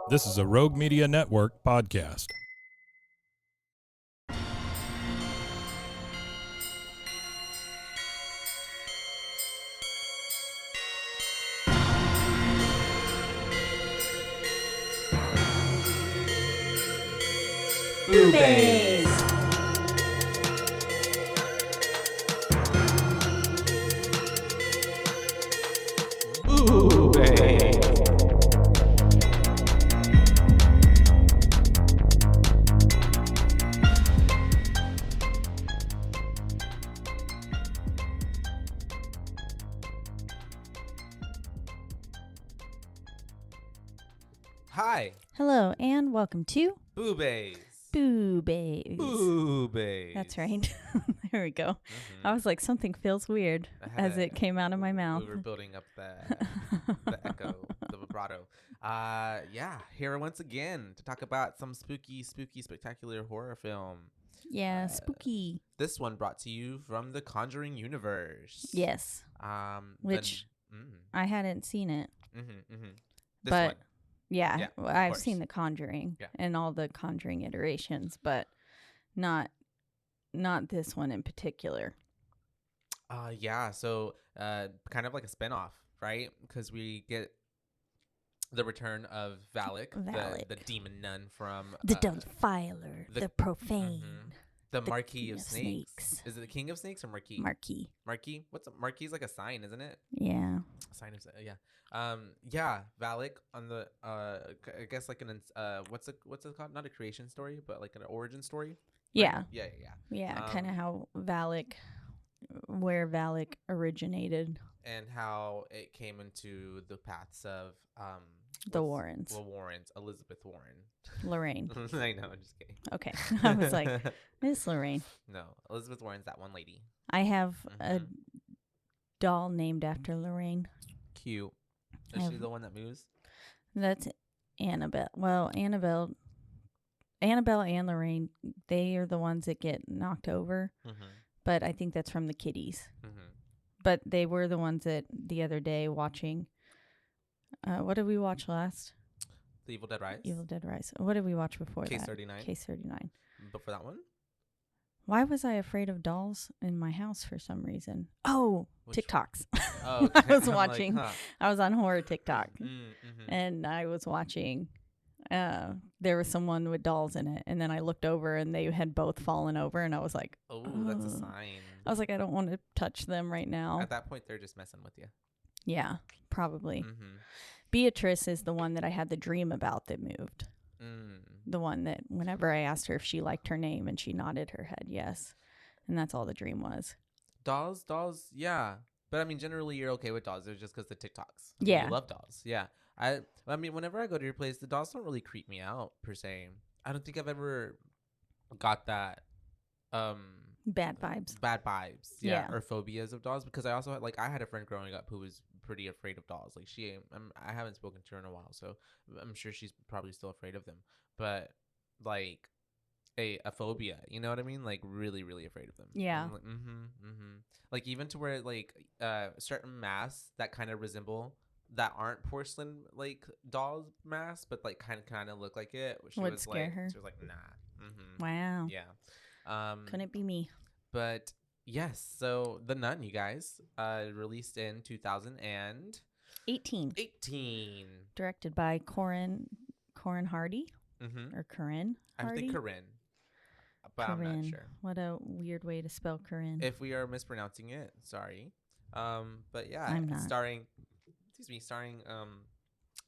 This is a Rogue Media Network podcast. BooBaes. Hi, Hello, and welcome to BooBaes. BooBaes. BooBaes. That's right. There we go. Mhm. I was like, something feels weird as it came out of my mouth. We were building up the echo, the vibrato. Yeah, here once again to talk about some spooky, spectacular horror film. Yeah, spooky. This one brought to you from the Conjuring universe. Yes, which I hadn't seen it, This but one. yeah, Yeah, well, of I've course. seen the Conjuring Yeah. and all the Conjuring iterations, but not this one in particular. Yeah, so kind of like a spinoff, right? Because we get the return of Valak, Valak. the demon nun from The Defiler, the- the Profane, the the Marquis King of of Snakes. Snakes. Is it the King of Snakes or Marquis? Marquis. Marquis? Marquis is like a sign, isn't it? Yeah. Sign of yeah. Yeah, Valak on the I guess like an what's it called? Not a creation story, but like an origin story. Yeah. Right? Yeah. Yeah, kind of how where Valak originated. And how it came into the paths of The Warrens. The Warrens, Elizabeth Warren. Lorraine. I know, I'm just kidding. Okay. I was like, Miss Lorraine. No, Elizabeth Warren's that one lady. I have a doll named after Lorraine. Cute. Is she the one that moves? That's Annabelle. Well, Annabelle and Lorraine, they are the ones that get knocked over. But I think that's from the Kitties. But they were the ones that the other day watching. What did we watch last? The Evil Dead Rise. Evil Dead Rise. What did we watch before Case that? 39. Case 39. Before that one? Why was I afraid of dolls in my house for some reason? Oh, Which TikToks. Oh, okay. I was I'm like, watching. huh. I was on horror TikTok, Mm-hmm. and I was watching. There was someone with dolls in it, and then I looked over, and they had both fallen over, and I was like, Oh, that's a "Ugh." sign. I was like, I don't want to touch them right now. At that point, they're just messing with you. Yeah, probably. Mm-hmm. Beatrice is the one that I had the dream about that moved. Mm. The one that whenever I asked her if she liked her name, and she nodded her head yes. And that's all the dream was. Dolls, yeah. But I mean, generally, you're okay with dolls. It's just because the TikToks. Yeah. You love dolls. Yeah. I mean, whenever I go to your place, the dolls don't really creep me out, per se. I don't think I've ever got that Bad vibes. Yeah. Or phobias of dolls, because I also had, I had a friend growing up who was pretty afraid of dolls. Like I haven't spoken to her in a while, so I'm sure she's probably still afraid of them. But like a phobia, you know what I mean? Like really, really afraid of them. Yeah. Like, like even to where certain masks that kind of resemble that aren't porcelain like doll masks, but like kind of look like it. Would scare her. She was like, nah. Wow. Yeah. Couldn't it be me? But yes, so The Nun, you guys, released in 2018. 18. Directed by Corin Hardy. Or Corin Hardy? I think Corin. But I'm not sure. What a weird way to spell Corin. If we are mispronouncing it, sorry. But yeah, I'm not. starring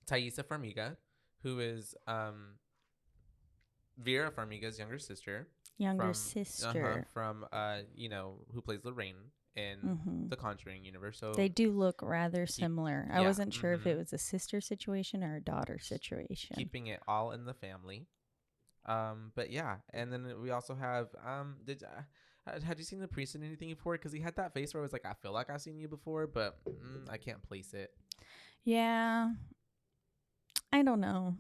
Taissa Farmiga, who is Vera Farmiga's younger sister. From who plays Lorraine in the Conjuring universe. So they do look rather similar. I yeah, wasn't sure if it was a sister situation or a daughter situation. Keeping it all in the family. But yeah, and then we also have had you seen the priest in anything before? Because he had that face where I was like, I feel like I've seen you before, but I can't place it. Yeah, I don't know.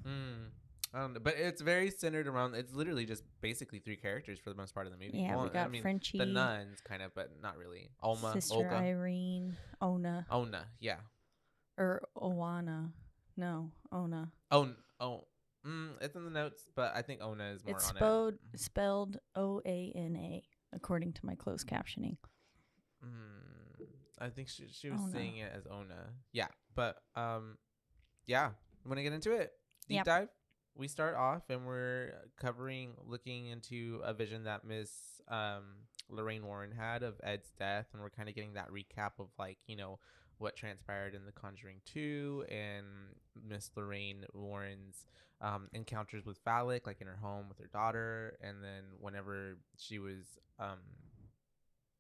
I don't know, but it's very centered around. It's literally just basically 3 characters for the most part of the movie. Yeah, we got Frenchie, the nuns, kind of, but not really. Sister Olga, Irene, Ona, yeah, or Owana. No, Ona. Oh, the notes, but I think Ona is more it's on it. Spelled Oana, according to my closed captioning. I think she was saying it as Ona. Yeah, but yeah, I'm gonna get into it. Deep dive. We start off and we're looking into a vision that Miss Lorraine Warren had of Ed's death, and we're kind of getting that recap of like, you know, what transpired in The Conjuring 2 and Miss Lorraine Warren's encounters with Phallic, like in her home with her daughter, and then whenever she was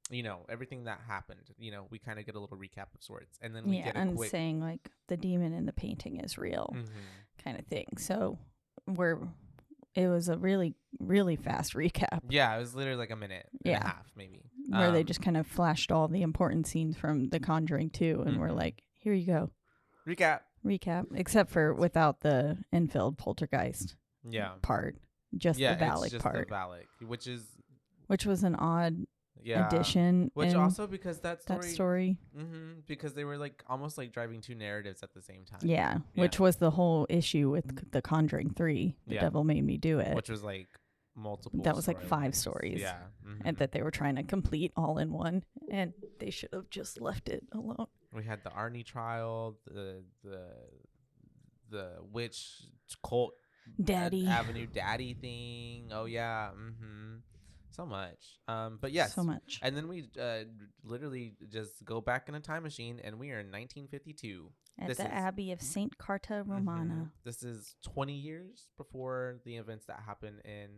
you know, everything that happened, you know, we kind of get a little recap of sorts, and then we get a quick saying like the demon in the painting is real kind of thing. So it was a really, really fast recap. Yeah, it was literally like a minute and a half, maybe. Where they just kind of flashed all the important scenes from The Conjuring 2, and we're like, here you go. Recap. Except for without the Enfield poltergeist part. Just the Phallic part. The Phallic, which was an odd addition. Which also because that story. Because they were like almost like driving two narratives at the same time. Yeah. Which was the whole issue with The Conjuring 3. The Devil Made Me Do It. Which was like multiple. That was like 5 stories. Yeah. And that they were trying to complete all in one, and they should have just left it alone. We had the Arnie trial, the witch cult daddy Avenue daddy thing. Oh yeah. So much. But yes. So much. And then we literally just go back in a time machine, and we are in 1952. At the Abbey of St. Carta Romana. This is 20 years before the events that happen in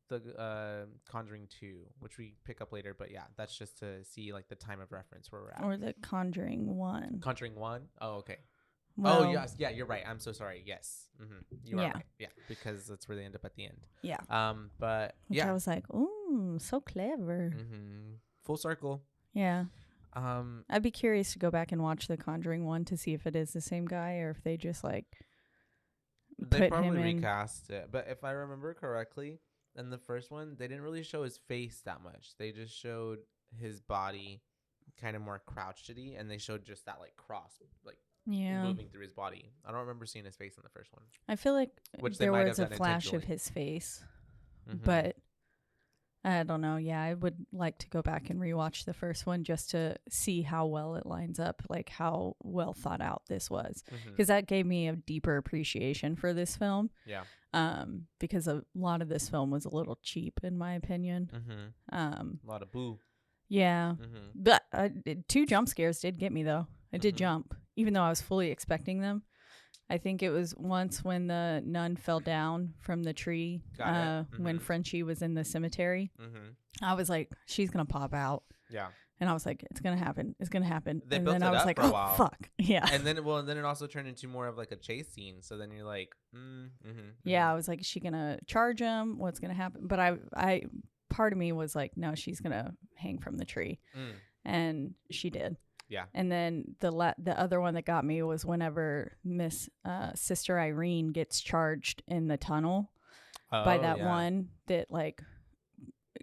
the Conjuring 2, which we pick up later. But yeah, that's just to see like the time of reference where we're at. Or the Conjuring 1. Conjuring 1? Oh, okay. Well, yes. Yeah, you're right. I'm so sorry. Yes. You are right. Yeah, because that's where they end up at the end. Yeah. But which I was like, ooh, so clever. Full circle. Yeah. I'd be curious to go back and watch The Conjuring 1 to see if it is the same guy or if they just like they probably recast it. But if I remember correctly, in the first one, they didn't really show his face that much. They just showed his body kind of more crouchedy, and they showed just that like cross like moving through his body. I don't remember seeing his face in the first one. I feel like there was a flash of his face, but I don't know. Yeah, I would like to go back and rewatch the first one just to see how well it lines up, like how well thought out this was, because that gave me a deeper appreciation for this film. Yeah. Because a lot of this film was a little cheap, in my opinion. A lot of boo. Yeah. But 2 jump scares did get me, though. I did jump, even though I was fully expecting them. I think it was once when the nun fell down from the tree when Frenchie was in the cemetery. I was like, she's going to pop out. Yeah. And I was like, it's going to happen. It's going to happen. And then I was like, oh, fuck. Yeah. And then, then it also turned into more of like a chase scene. So then you're like, yeah, I was like, is she going to charge him? What's going to happen? But I part of me was like, no, she's going to hang from the tree. And she did. Yeah. And then the other one that got me was whenever Miss Sister Irene gets charged in the tunnel by that one that like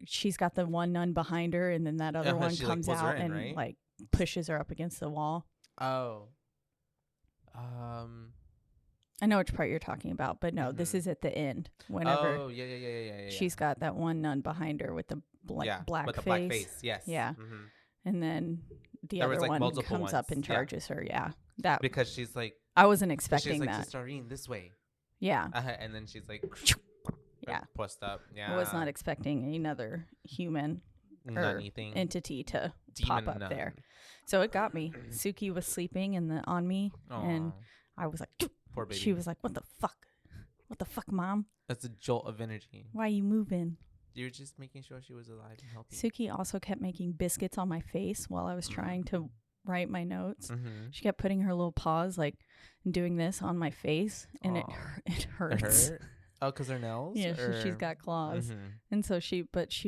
she's got the one nun behind her, and then that other one comes out and like pushes her up against the wall. Oh. I know which part you're talking about, but no, this is at the end. Whenever she's got that one nun behind her with the black face. Black face, yes. Yeah. And then the other one comes up and charges her. Yeah. That because she's like, I wasn't expecting she's like, that. Sister Irene, this way. Yeah. And then she's like, pussed up. Yeah. I was not expecting another human or entity to pop up there. So it got me. Suki was sleeping on me. And I was like, poor baby. She was like, what the fuck? What the fuck, Mom? That's a jolt of energy. Why are you moving? You're just making sure she was alive and healthy. Suki also kept making biscuits on my face while I was trying to write my notes. She kept putting her little paws like doing this on my face, and it hurts. It hurt? Oh, because her nails? Yeah, she's got claws. And so she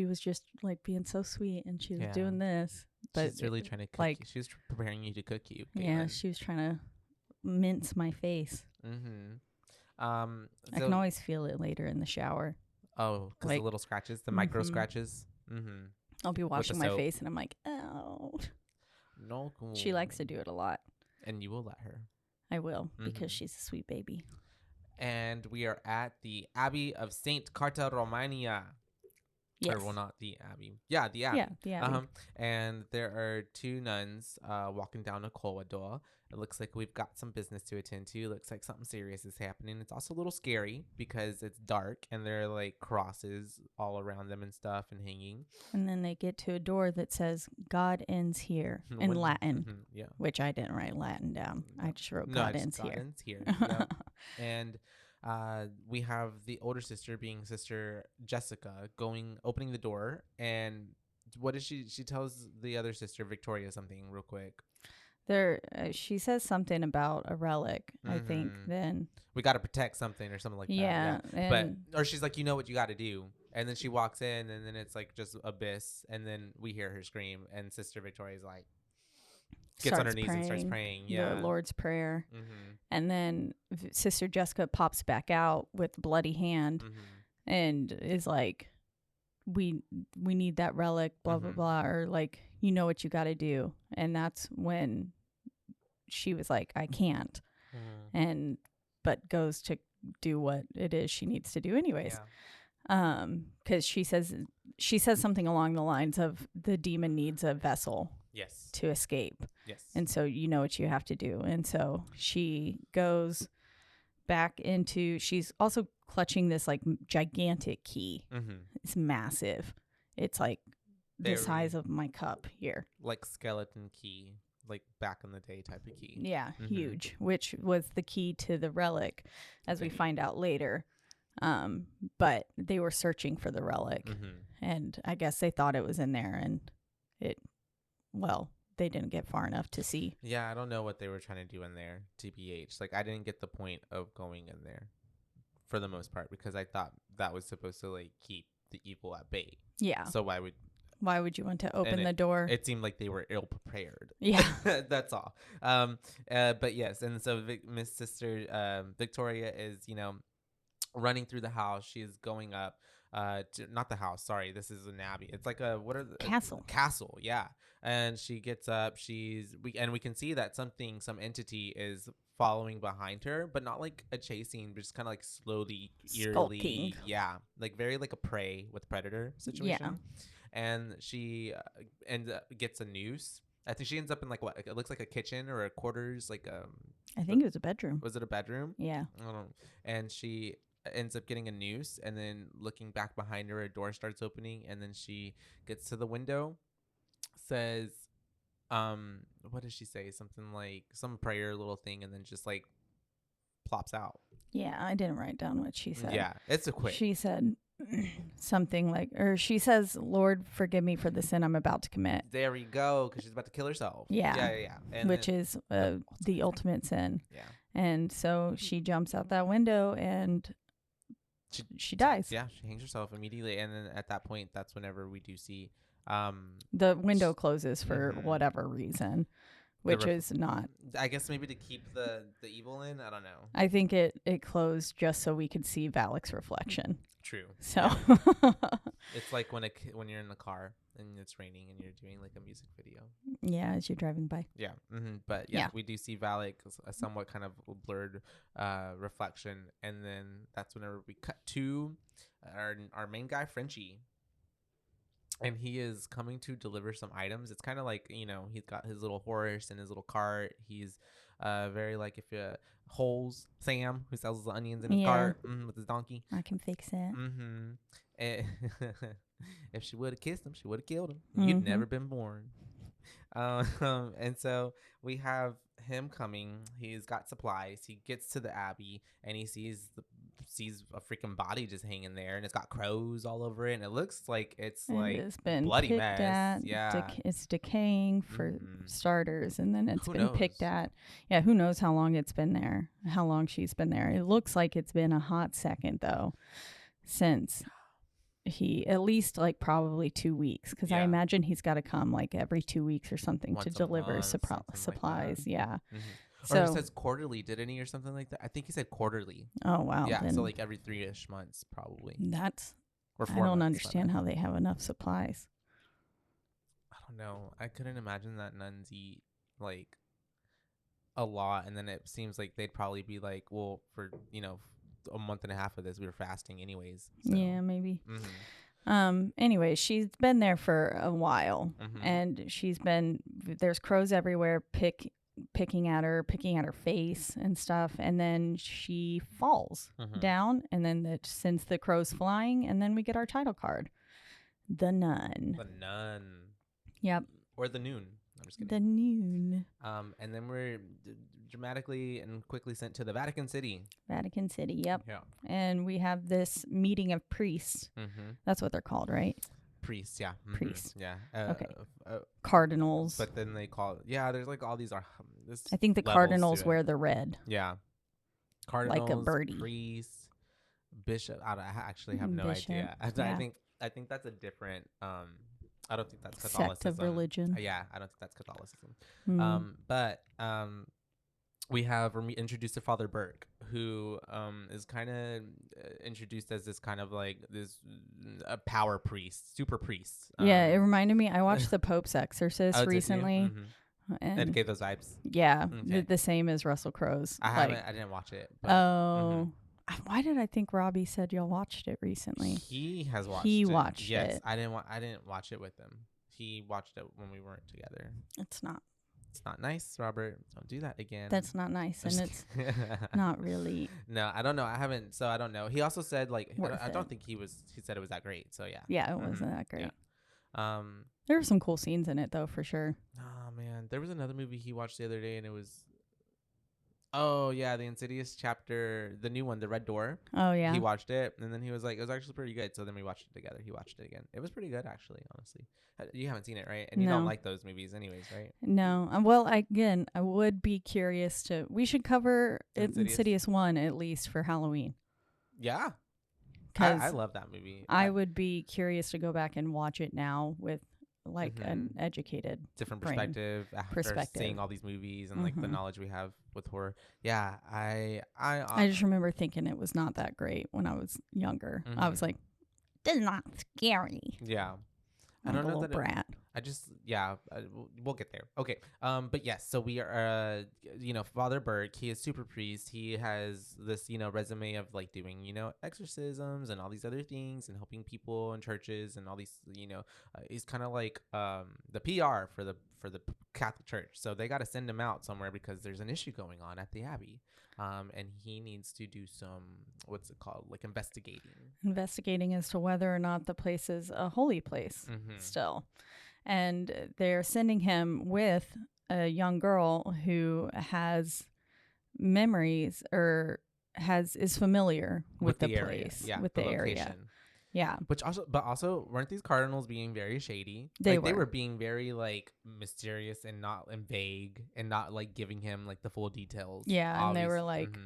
was just like being so sweet, and she was doing this. But she's really trying to cook you. She was preparing you to cook you. Yeah, she was trying to mince my face. I can always feel it later in the shower. Oh, because the little scratches, the micro scratches. I'll be washing my face, and I'm like, oh. No. She likes to do it a lot. And you will let her. I will, because she's a sweet baby. And we are at the Abbey of Saint Carta Romania. Yes. Or, well, not the Abbey. Yeah, the Abbey. Yeah, the Abbey. And there are two nuns walking down a corridor. It looks like we've got some business to attend to. It looks like something serious is happening. It's also a little scary because it's dark and there are like crosses all around them and stuff and hanging. And then they get to a door that says God ends here in Latin. Yeah. Which I didn't write Latin down. No. I just wrote God ends here. God ends here. Yep. And we have the older sister, being Sister Jessica, opening the door. And what does she tells the other sister, Victoria, something real quick. She says something about a relic, I think. Then we got to protect something or something like that. Yeah. Or she's like, you know what you got to do. And then she walks in and then it's like just abyss. And then we hear her scream and Sister Victoria's like, gets on her knees and starts praying. Yeah. The Lord's Prayer. And then Sister Jessica pops back out with bloody hand and is like, we need that relic, blah, blah, blah. Or like, you know what you got to do. And that's when she was like, I can't. But goes to do what it is she needs to do anyways. Yeah. 'Cause she says something along the lines of the demon needs a vessel. Yes. To escape. Yes. And so you know what you have to do. And so she goes back into, she's also clutching this like gigantic key. It's massive. It's like the size of my cup here. Like skeleton key, like back in the day type of key. Yeah, huge, which was the key to the relic, as we find out later. But they were searching for the relic, and I guess they thought it was in there, and they didn't get far enough to see. Yeah, I don't know what they were trying to do in there, TBH. Like, I didn't get the point of going in there for the most part because I thought that was supposed to, like, keep the evil at bay. Yeah. So why would you want to open the door? It seemed like they were ill prepared. Yeah. That's all. But yes, and so Miss Sister Victoria is, running through the house. She is going up not the house, sorry, this is an abbey. It's like a castle, yeah. And she gets up, we can see that some entity is following behind her, but not like a chasing, but just kind of like slowly, eerily, skulking. Yeah, like very like a prey with predator situation. Yeah. And she gets a noose. I think she ends up in like what it looks like a kitchen or a quarters, like I think it was a bedroom. Was it a bedroom? Yeah. I don't know. And she ends up getting a noose, and then looking back behind her, a door starts opening, and then she gets to the window, says, what does she say? Something like some prayer little thing, and then just like plops out. Yeah, I didn't write down what she said. Yeah, it's a quick. She said something like, or she says, Lord, forgive me for the sin I'm about to commit. There we go, because she's about to kill herself. Yeah. And which is the ultimate sin. Yeah. And so she jumps out that window and she dies. Yeah, she hangs herself immediately. And then at that point, that's whenever we do see the window closes for whatever reason, which is not. I guess maybe to keep the evil in. I don't know. I think it closed just so we could see Valak's reflection. True. So it's like when you're in the car and it's raining and you're doing like a music video. Yeah, as you're driving by. Yeah. But yeah, we do see Valak, a somewhat kind of blurred reflection, and then that's whenever we cut to our main guy, Frenchie. And he is coming to deliver some items. It's kind of like, he's got his little horse and his little cart. He's very like Holes Sam, who sells the onions in his cart with his donkey. I can fix it. And if she would have kissed him, she would have killed him. You'd never been born. And so we have him coming. He's got supplies. He gets to the abbey and he sees a freaking body just hanging there, and it's got crows all over it, and it looks like it's been bloody mess. It's decaying for starters, and then it's been picked at. Yeah, who knows how long it's been there? How long she's been there? It looks like it's been a hot second though, since he at least like probably 2 weeks, because I imagine he's got to come like every 2 weeks or something to deliver supplies. Like yeah. Or he says quarterly, didn't he, or something like that? I think he said quarterly. Oh wow. Yeah, so like every 3-ish months probably. I don't understand how they have enough supplies. I don't know. I couldn't imagine that nuns eat like a lot, and then it seems like they'd probably be like, well, for a month and a half of this, we were fasting anyways. So. Yeah, maybe. Anyway, she's been there for a while, and there's crows everywhere picking at her face and stuff, and then she falls down, and then that sends the crows flying, and then we get our title card, the nun. Yep. Or the noon. I'm just kidding. The noon. And then we're dramatically and quickly sent to the Vatican City. Yep. Yeah. And we have this meeting of priests. That's what they're called, right? Priests, yeah. Priests. Yeah. Okay. Cardinals. But then they call it, there's like all these I think the cardinals wear the red. Yeah. Cardinals, like a birdie. Priests, bishop. I actually have no idea. I think that's a different I don't think that's Catholicism. Sect of religion. Yeah, I don't think that's Catholicism. But we have introduced to Father Burke, who is kind of introduced as this kind of like this a power priest, super priest. Yeah, it reminded me. I watched The Pope's Exorcist recently. And it gave those vibes. Yeah, the same as Russell Crowe's. I didn't watch it. But, why did I think Robbie said y'all watched it recently? He has watched it. He watched it. Yes, I didn't watch it with him. He watched it when we weren't together. It's not nice, Robert. Don't do that again. That's not nice, and it's not really. No, I don't know. I haven't, so I don't know. He also said like I don't think he said it was that great. So yeah. Yeah, it wasn't that great. Yeah. There were some cool scenes in it though, for sure. Oh man, there was another movie he watched the other day, and it was. Oh yeah, the Insidious chapter, the new one, The Red Door. Oh yeah. He watched it, and then he was like, "It was actually pretty good." So then we watched it together. He watched it again. It was pretty good, actually. Honestly, you haven't seen it, right? And you don't like those movies, anyways, right? No. Well, I would be curious to. We should cover Insidious 1 at least for Halloween. Yeah. I love that movie. I would be curious to go back and watch it now with like an educated different perspective after seeing all these movies and like the knowledge we have with horror. Yeah, I just remember thinking it was not that great when I was younger. I was like, this is not scary. Yeah. I don't know that brat. We'll get there. Okay. But yes, so we are, Father Burke, he is super priest. He has this, resume of like doing, exorcisms and all these other things and helping people in churches and all these, he's kind of like, the PR for the Catholic Church. So they got to send him out somewhere because there's an issue going on at the Abbey. And he needs to do some, what's it called? Like investigating as to whether or not the place is a holy place still. And they're sending him with a young girl who has memories or is familiar with the place, with the area. Yeah. But also, weren't these cardinals being very shady? They were being very like mysterious and vague and not like giving him like the full details. Yeah, and they were like,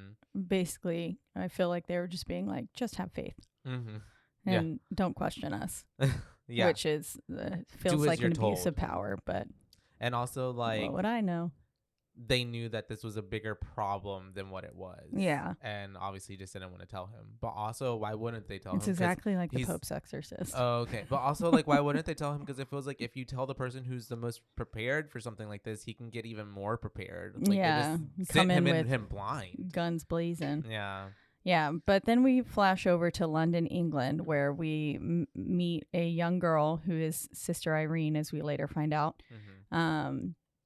basically, I feel like they were just being like, just have faith and don't question us. Yeah, which is feels like an abuse of power, but and also like what would I know? They knew that this was a bigger problem than what it was. Yeah. And obviously just didn't want to tell him. But also, why wouldn't they tell him? It's exactly like the Pope's Exorcist. Oh, okay. But also, like, why wouldn't they tell him? Because it feels like if you tell the person who's the most prepared for something like this, he can get even more prepared. Like, yeah. Come in with him blind. Guns blazing. Yeah. Yeah. But then we flash over to London, England, where we meet a young girl who is Sister Irene, as we later find out.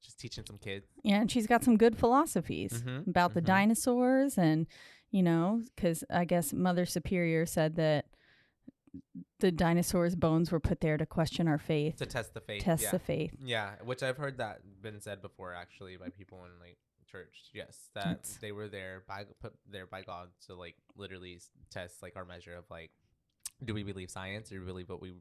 Just teaching some kids. Yeah, and she's got some good philosophies about the dinosaurs and, because I guess Mother Superior said that the dinosaurs' bones were put there to question our faith. To test the faith. The faith. Yeah, which I've heard that been said before, actually, by people in, like, church. Yes, that they were put there by God to, like, literally test, like, our measure of, like, do we believe science or believe what we,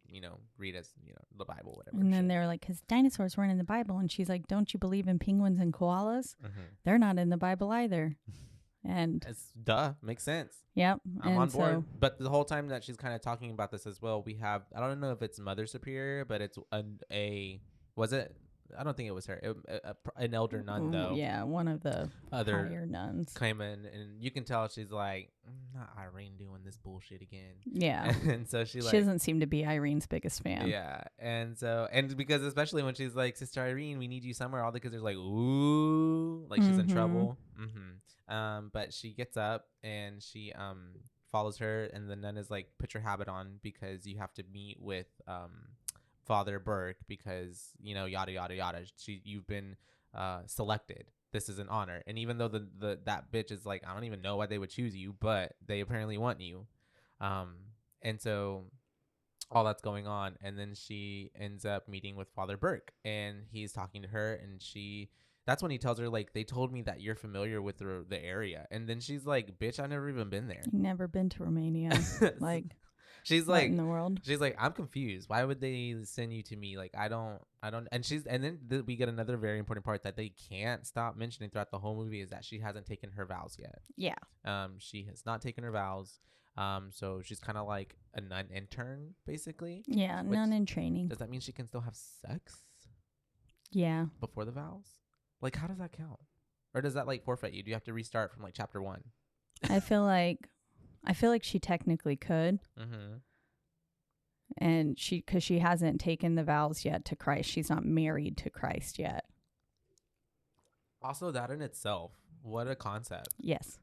read as, the Bible, whatever. And then they're like, because dinosaurs weren't in the Bible. And she's like, don't you believe in penguins and koalas? They're not in the Bible either. And it's makes sense. Yep. I'm on board. But the whole time that she's kind of talking about this as well, we have, I don't know if it's Mother Superior, but it's was it? I don't think it was her. An elder nun, though. Yeah, one of the other higher nuns came in, and you can tell she's like, not Irene doing this bullshit again. Yeah, and so she doesn't seem to be Irene's biggest fan. Yeah, and because especially when she's like, Sister Irene, we need you somewhere. All the kids are like, ooh, like she's in trouble. But she gets up and she follows her, and the nun is like, put your habit on because you have to meet with Father Burke because, you know, yada yada yada. You've been selected. This is an honor. And even though that bitch is like, I don't even know why they would choose you, but they apparently want you. And so all that's going on, and then she ends up meeting with Father Burke, and he's talking to her, and that's when he tells her, like, they told me that you're familiar with the area. And then she's like, bitch, I've never even been there. Never been to Romania. Like, she's what like, in the world? She's like, I'm confused. Why would they send you to me? Like, I don't. And then we get another very important part that they can't stop mentioning throughout the whole movie, is that she hasn't taken her vows yet. Yeah. She has not taken her vows. So she's kind of like a nun intern, basically. Yeah, nun in training. Does that mean she can still have sex? Yeah. Before the vows? Like, how does that count? Or does that like forfeit you? Do you have to restart from like chapter 1? I feel like she technically could. Mm-hmm. And because she hasn't taken the vows yet to Christ. She's not married to Christ yet. Also, that in itself, what a concept. Yes.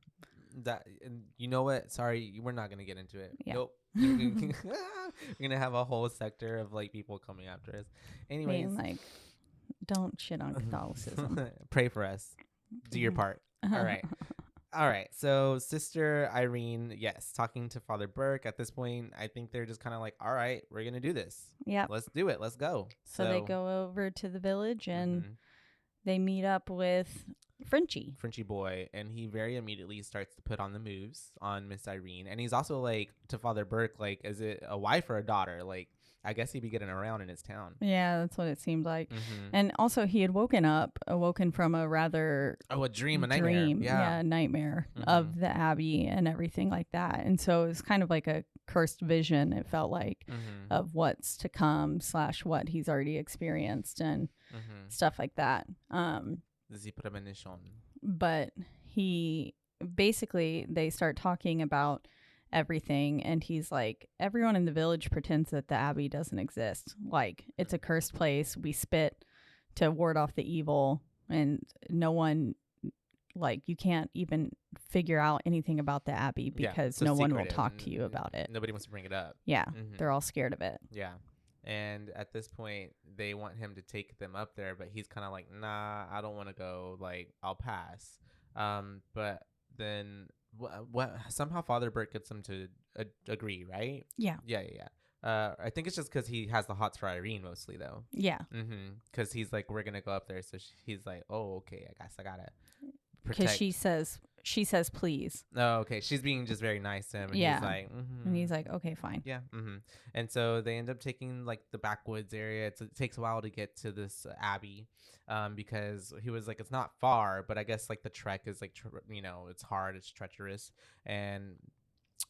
That, and you know what? Sorry, we're not gonna get into it. Yeah. Nope. We're gonna have a whole sector of like people coming after us. Anyways, being like, don't shit on Catholicism. Pray for us. Do your part. All right. So Sister Irene, yes, talking to Father Burke. At this point, I think they're just kind of like, all right, we're gonna do this. Yeah. Let's do it. Let's go. So they go over to the village and they meet up with Frenchie boy, and he very immediately starts to put on the moves on Miss Irene. And he's also like, to Father Burke, like, is it a wife or a daughter? Like, I guess he'd be getting around in his town. Yeah, that's what it seemed like. And also he had awoken from a rather a nightmare. Yeah, nightmare of the Abbey and everything like that. And so it was kind of like a cursed vision, it felt like, of what's to come / what he's already experienced and stuff like that. But he basically, they start talking about everything, and he's like, everyone in the village pretends that the Abbey doesn't exist. Like, it's a cursed place. We spit to ward off the evil, and no one, like, you can't even figure out anything about the Abbey because no one will talk to you about it. Nobody wants to bring it up. Yeah, they're all scared of it. Yeah. And at this point, they want him to take them up there, but he's kind of like, nah, I don't want to go. Like, I'll pass. But then somehow Father Burke gets him to agree, right? Yeah. I think it's just because he has the hots for Irene mostly, though. Yeah. Because he's like, we're gonna go up there, so he's like, oh, okay, I guess I gotta protect. Because she says please. Oh, okay. She's being just very nice to him, and he's like, and he's like, okay, fine. Yeah. And so they end up taking like the backwoods area. It takes a while to get to this abbey, because he was like, it's not far, but I guess like the trek is like, it's hard, it's treacherous, and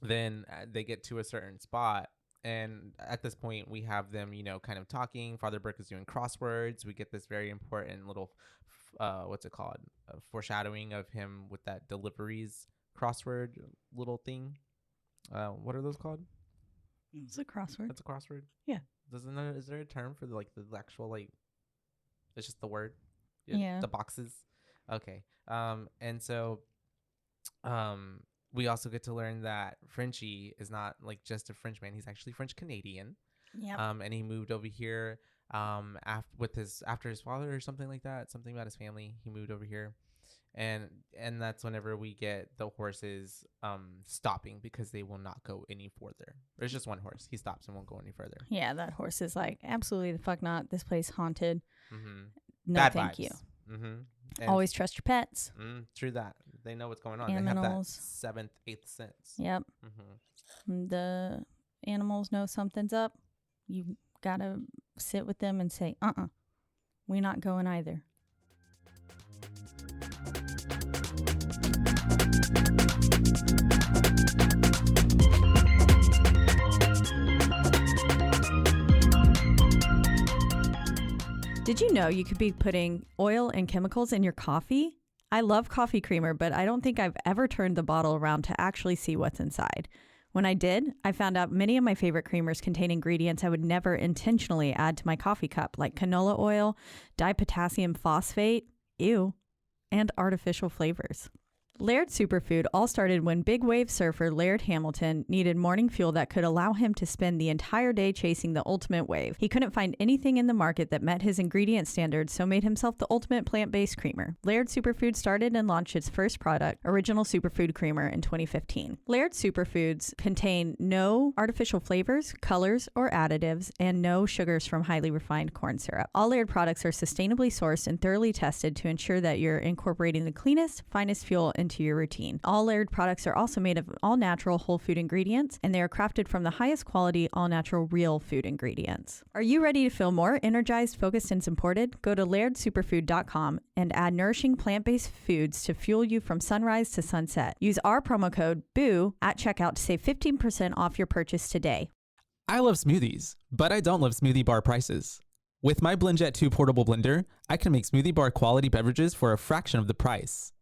then they get to a certain spot. And at this point, we have them, kind of talking. Father Burke is doing crosswords. We get this very important little, foreshadowing of him with that deliveries crossword little thing. What are those called? It's a crossword. It's a crossword? Yeah. Is there a term for the actual, like, it's just the word? Yeah. The boxes? Okay. And so, we also get to learn that Frenchie is not like just a Frenchman. He's actually French Canadian. Yeah. And he moved over here after his father or something like that. Something about his family. He moved over here, and that's whenever we get the horses stopping because they will not go any further. There's just one horse. He stops and won't go any further. Yeah, that horse is like, absolutely the fuck not. This place haunted. No, Bad thank vibes. you. Always trust your pets. True that. They know what's going on. Animals. They have that 7th, 8th sense. Yep. The animals know something's up. You gotta sit with them and say, we're not going either. Did you know you could be putting oil and chemicals in your coffee? I love coffee creamer, but I don't think I've ever turned the bottle around to actually see what's inside. When I did, I found out many of my favorite creamers contain ingredients I would never intentionally add to my coffee cup, like canola oil, dipotassium phosphate, and artificial flavors. Laird Superfood all started when big wave surfer Laird Hamilton needed morning fuel that could allow him to spend the entire day chasing the ultimate wave. He couldn't find anything in the market that met his ingredient standards, so made himself the ultimate plant-based creamer. Laird Superfood started and launched its first product, Original Superfood Creamer, in 2015. Laird Superfoods contain no artificial flavors, colors, or additives, and no sugars from highly refined corn syrup. All Laird products are sustainably sourced and thoroughly tested to ensure that you're incorporating the cleanest, finest fuel into your routine. All Laird products are also made of all-natural whole food ingredients, and they are crafted from the highest quality all-natural real food ingredients. Are you ready to feel more energized, focused, and supported? Go to lairdsuperfood.com and add nourishing plant-based foods to fuel you from sunrise to sunset. Use our promo code BOO at checkout to save 15% off your purchase today. I love smoothies, but I don't love smoothie bar prices. With my BlendJet 2 portable blender, I can make smoothie bar quality beverages for a fraction of the price.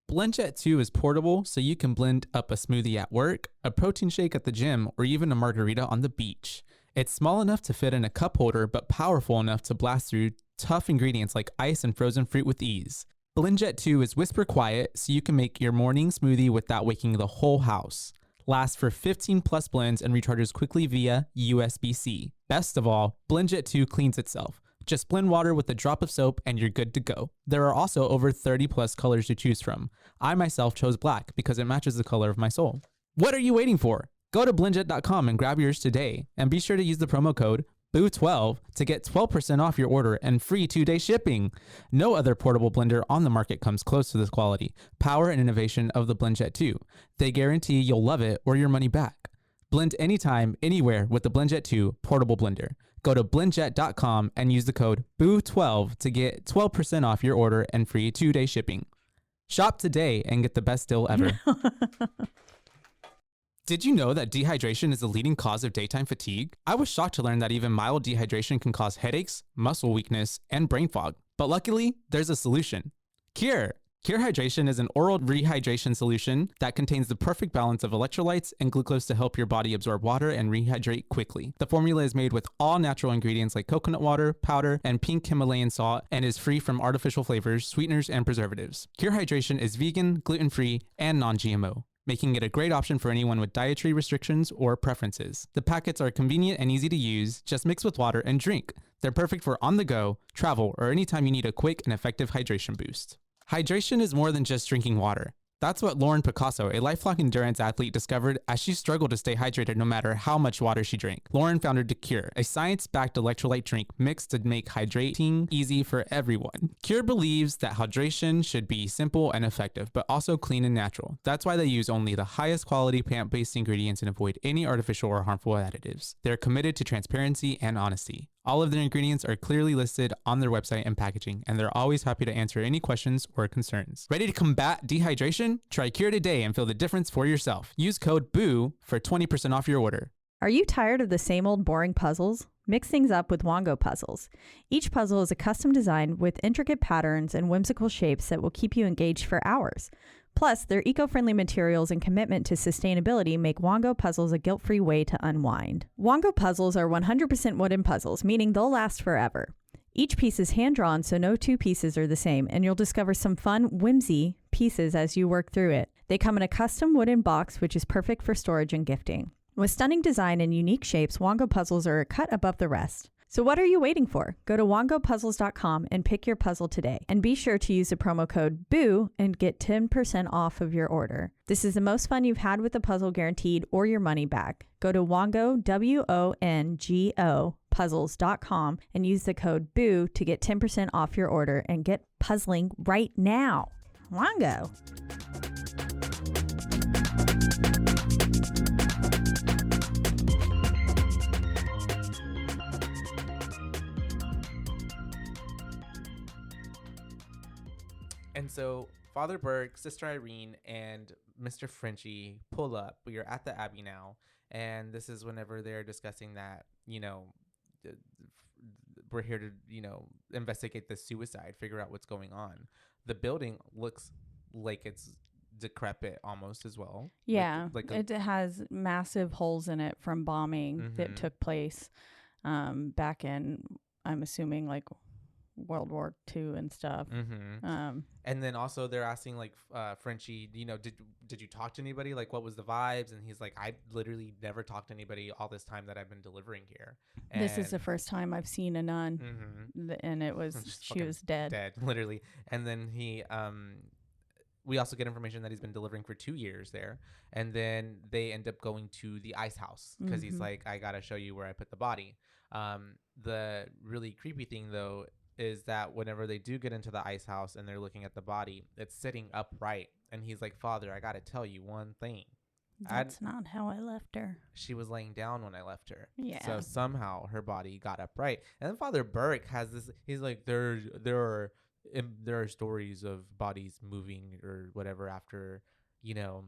BlendJet 2 is portable, so you can blend up a smoothie at work, a protein shake at the gym, or even a margarita on the beach. It's small enough to fit in a cup holder, but powerful enough to blast through tough ingredients like ice and frozen fruit with ease. BlendJet 2 is whisper quiet, so you can make your morning smoothie without waking the whole house. Lasts for 15 plus blends and recharges quickly via USB-C. Best of all, BlendJet 2 cleans itself. Just blend water with a drop of soap and you're good to go. There are also over 30 plus colors to choose from. I myself chose black because it matches the color of my soul. What are you waiting for? Go to blendjet.com and grab yours today. And be sure to use the promo code BOO12 to get 12% off your order and free 2-day shipping. No other portable blender on the market comes close to this quality, power, and innovation of the BlendJet 2. They guarantee you'll love it or your money back. Blend anytime, anywhere with the BlendJet 2 portable blender. Go to blendjet.com and use the code BOO12 to get 12% off your order and free 2-day shipping. Shop today and get the best deal ever. Did you know that dehydration is the leading cause of daytime fatigue? I was shocked to learn that even mild dehydration can cause headaches, muscle weakness, and brain fog. But luckily, there's a solution. Cure! Cure Hydration is an oral rehydration solution that contains the perfect balance of electrolytes and glucose to help your body absorb water and rehydrate quickly. The formula is made with all natural ingredients like coconut water, powder, and pink Himalayan salt, and is free from artificial flavors, sweeteners, and preservatives. Cure Hydration is vegan, gluten-free, and non-GMO, making it a great option for anyone with dietary restrictions or preferences. The packets are convenient and easy to use. Just mix with water and drink. They're perfect for on the go, travel, or anytime you need a quick and effective hydration boost. Hydration is more than just drinking water. That's what Lauren Picasso, a lifelong endurance athlete, discovered as she struggled to stay hydrated no matter how much water she drank. Lauren founded Cure, a science-backed electrolyte drink mix to make hydrating easy for everyone. Cure believes that hydration should be simple and effective, but also clean and natural. That's why they use only the highest quality plant-based ingredients and avoid any artificial or harmful additives. They're committed to transparency and honesty. All of their ingredients are clearly listed on their website and packaging, and they're always happy to answer any questions or concerns. Ready to combat dehydration? Try Cure today and feel the difference for yourself. Use code BOO for 20% off your order. Are you tired of the same old boring puzzles? Mix things up with Wongo puzzles. Each puzzle is a custom design with intricate patterns and whimsical shapes that will keep you engaged for hours. Plus, their eco-friendly materials and commitment to sustainability make Wongo puzzles a guilt-free way to unwind. Wongo puzzles are 100% wooden puzzles, meaning they'll last forever. Each piece is hand-drawn, so no two pieces are the same, and you'll discover some fun, whimsy pieces as you work through it. They come in a custom wooden box, which is perfect for storage and gifting. With stunning design and unique shapes, Wongo puzzles are a cut above the rest. So what are you waiting for? Go to wongopuzzles.com and pick your puzzle today. And be sure to use the promo code BOO and get 10% off of your order. This is the most fun you've had with a puzzle guaranteed or your money back. Go to Wongo, WONGO, puzzles.com and use the code BOO to get 10% off your order and get puzzling right now. Wongo. And so Father Burke, Sister Irene, and Mr. Frenchie pull up. We are at the Abbey now. And this is whenever they're discussing that, we're here to, investigate the suicide, figure out what's going on. The building looks like it's decrepit almost as well. Yeah, it has massive holes in it from bombing that took place back in, I'm assuming, World War II and stuff. And then also they're asking like Frenchie, you know, did you talk to anybody? Like, what was the vibes? And he's like, I literally never talked to anybody all this time that I've been delivering here. And this is the first time I've seen a nun, and it was she was dead, literally. And then we also get information that he's been delivering for 2 years there. And then they end up going to the ice house because he's like, I got to show you where I put the body. The really creepy thing, though, is that whenever they do get into the ice house and they're looking at the body, it's sitting upright. And he's like, Father, I got to tell you one thing. That's not how I left her. She was laying down when I left her. Yeah. So somehow her body got upright. And then Father Burke has this, he's like, there are stories of bodies moving or whatever after, you know,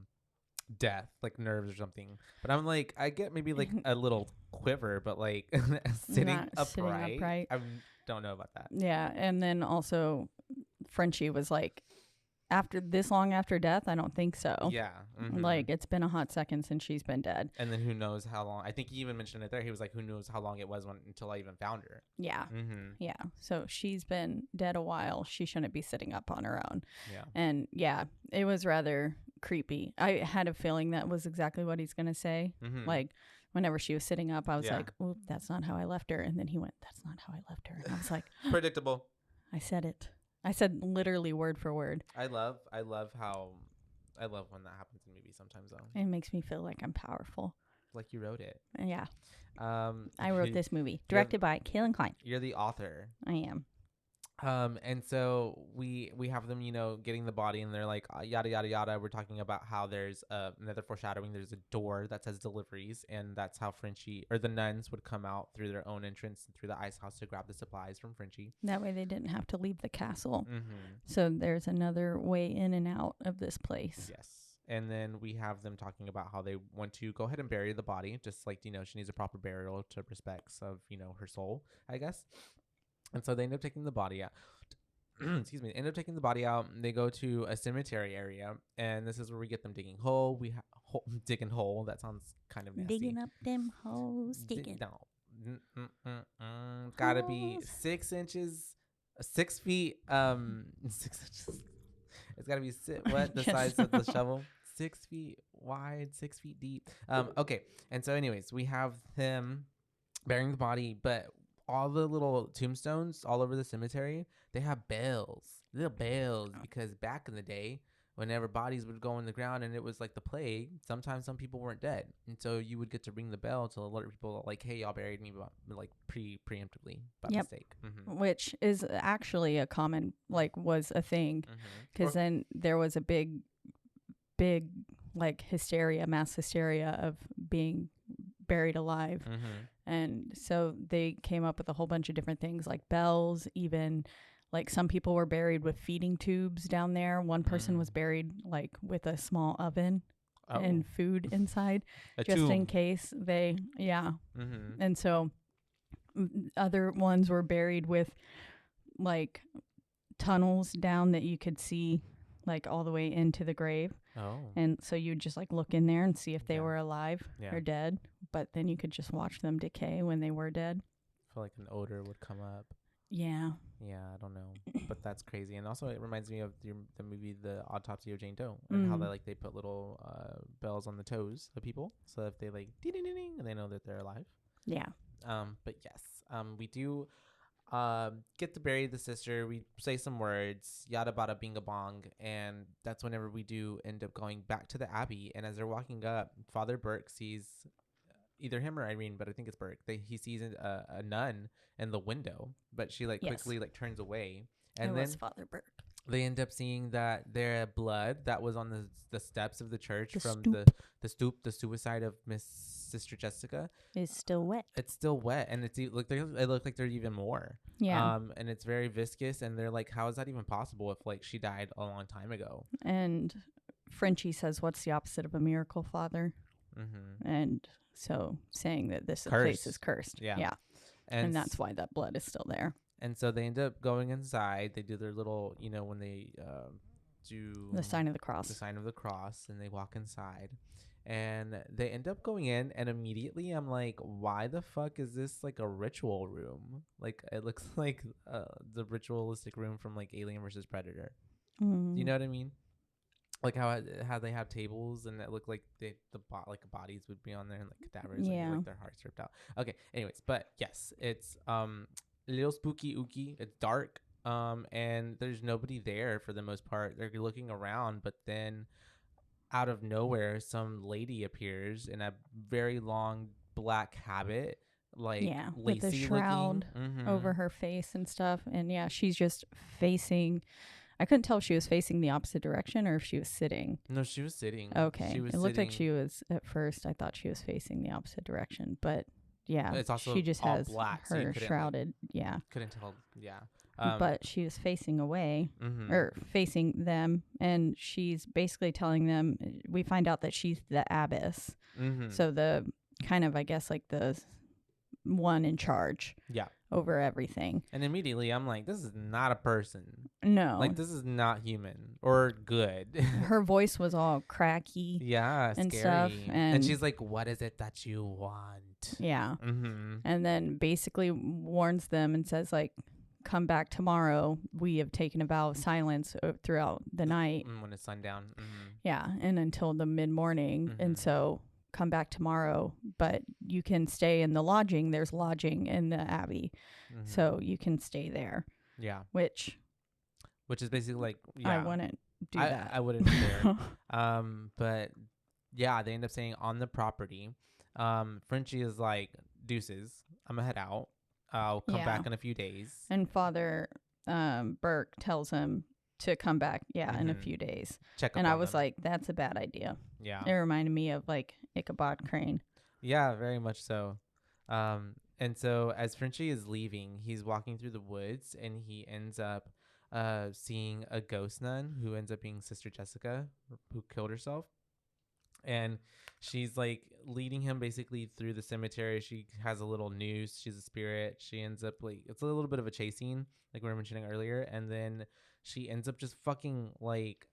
death, like nerves or something. But I'm like, I get maybe like a little quiver, but like sitting upright. I don't know about that. Yeah. And then also Frenchie was like, after this long after death, I don't think so. Yeah. Like, it's been a hot second since she's been dead. And then who knows how long. I think he even mentioned it there. He was like, who knows how long it was until I even found her. Yeah. Yeah. So she's been dead a while. She shouldn't be sitting up on her own. Yeah. And yeah, it was rather creepy. I had a feeling that was exactly what he's going to say. Like, whenever she was sitting up, I was like, oop, that's not how I left her. And then he went, that's not how I left her. And I was like, predictable. I said it. I said literally word for word. I love when that happens in movies sometimes, though. It makes me feel like I'm powerful. Like you wrote it. Yeah. I wrote this movie. Directed by Kaylin Klein. You're the author. I am. And so we have them, you know, getting the body, and they're like, yada, yada, yada. We're talking about how there's another foreshadowing. There's a door that says deliveries, and that's how Frenchie or the nuns would come out through their own entrance through the ice house to grab the supplies from Frenchie. That way they didn't have to leave the castle. So there's another way in and out of this place. Yes. And then we have them talking about how they want to go ahead and bury the body, just like, you know, she needs a proper burial to respects of, you know, her soul, I guess. And so they end up taking the body out. Excuse me. They end up taking the body out. And they go to a cemetery area, and this is where we get them digging hole. Digging hole. That sounds kind of nasty. Digging up them holes. Digging. No. Gotta be 6 inches, 6 feet. 6 inches. It's gotta be the size of the shovel. 6 feet wide, 6 feet deep. Okay. And so, anyways, we have them burying the body, but all the little tombstones all over the cemetery, they have bells, little bells, because back in the day, whenever bodies would go in the ground and it was like the plague, sometimes some people weren't dead. And so you would get to ring the bell to alert people like, hey, y'all buried me like preemptively by mistake. Which is actually a common, like, was a thing. Because then there was a big like mass hysteria of being buried alive. And so they came up with a whole bunch of different things like bells, even like some people were buried with feeding tubes down there. One person was buried like with a small oven and food inside just in case they, And so other ones were buried with like tunnels down that you could see like all the way into the grave. And so you'd just like look in there and see if they were alive or dead, but then you could just watch them decay when they were dead. I feel like an odor would come up. Yeah, I don't know, but that's crazy. And also it reminds me of the movie The Autopsy of Jane Doe, and how they put little bells on the toes of people, so if they like ding ding ding ding, and they know that they're alive. But yes, we do get to bury the sister. We say some words, yada bada binga bong, and that's whenever we do end up going back to the abbey. And as they're walking up, Father Burke sees either him or Irene, but I think it's Burke. He sees a nun in the window, but she quickly turns away. And then Father Burke. They end up seeing that their blood that was on the steps of the church from the suicide of Miss Sister Jessica is still wet. It's still wet, and it look like there's even more. And it's very viscous, and they're like, how is that even possible if like she died a long time ago? And Frenchie says, what's the opposite of a miracle, Father? And so saying that this place is cursed. And that's why that blood is still there. And so they end up going inside. They do their little, when they do the sign of the cross. The sign of the cross, and they walk inside. And they end up going in, and immediately I'm like, why the fuck is this like a ritual room? Like it looks like the ritualistic room from like Alien versus Predator. Do you know what I mean? Like how they have tables and it looked like like bodies would be on there and like cadavers, and like their hearts ripped out. Okay, anyways, but yes, it's a little spooky ooky. It's dark, and there's nobody there for the most part. They're looking around, but then out of nowhere, some lady appears in a very long black habit, like with a shroud over her face and stuff. And she's just facing. I couldn't tell if she was facing the opposite direction or if she was sitting. No, she was sitting. Okay, it looked like she was at first. I thought she was facing the opposite direction, but it's also she just has black, her so shrouded. Couldn't tell. Yeah. But she was facing away or facing them, and she's basically telling them, we find out that she's the abbess. So the kind of, I guess, like the one in charge over everything. And immediately I'm like, this is not a person. No. Like, this is not human or good. Her voice was all cracky. And scary. Stuff. And she's like, what is it that you want? Yeah. And then basically warns them and says, like, come back tomorrow. We have taken a vow of silence throughout the night. When it's sundown. Yeah, and until the mid-morning. And so come back tomorrow, but you can stay in the lodging. There's lodging in the abbey. So you can stay there. Yeah. Which is basically like, I wouldn't do that. I wouldn't either. But yeah, they end up staying on the property. Frenchie is like, deuces, I'm gonna head out. I'll come back in a few days. And Father Burke tells him to come back, in a few days. Check up and on I was them. like, that's a bad idea. Yeah. It reminded me of like Ichabod Crane. Yeah, very much so. And so as Frenchie is leaving, he's walking through the woods and he ends up seeing a ghost nun who ends up being Sister Jessica, who killed herself. And she's like leading him basically through the cemetery. She has a little noose. She's a spirit. She ends up like, it's a little bit of a chase scene, like we were mentioning earlier. And then she ends up just fucking like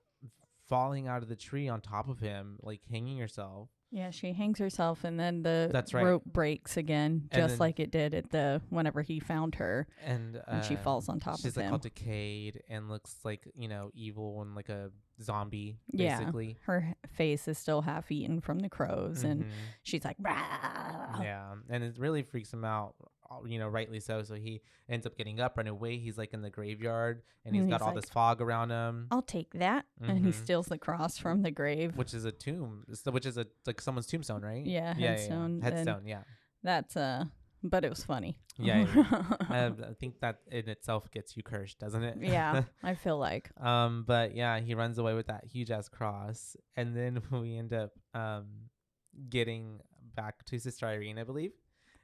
falling out of the tree on top of him, like hanging herself. Yeah, she hangs herself, and then the rope breaks again, just like it did at the whenever he found her, and she falls on top of him. She's like all decayed and looks like, you know, evil and like a zombie, basically. Yeah, her face is still half eaten from the crows, and she's like, rah! Yeah, and it really freaks him out, you know, rightly so. So he ends up getting up, running away. He's like in the graveyard, and he's got all this fog around him. I'll take that. And he steals the cross from the grave, which is a tomb, which is like someone's tombstone, right? Yeah, headstone. Yeah. Headstone, yeah. That's but it was funny. Yeah. I think that in itself gets you cursed, doesn't it? Yeah, I feel like. But yeah, he runs away with that huge ass cross, and then we end up getting back to Sister Irene, I believe.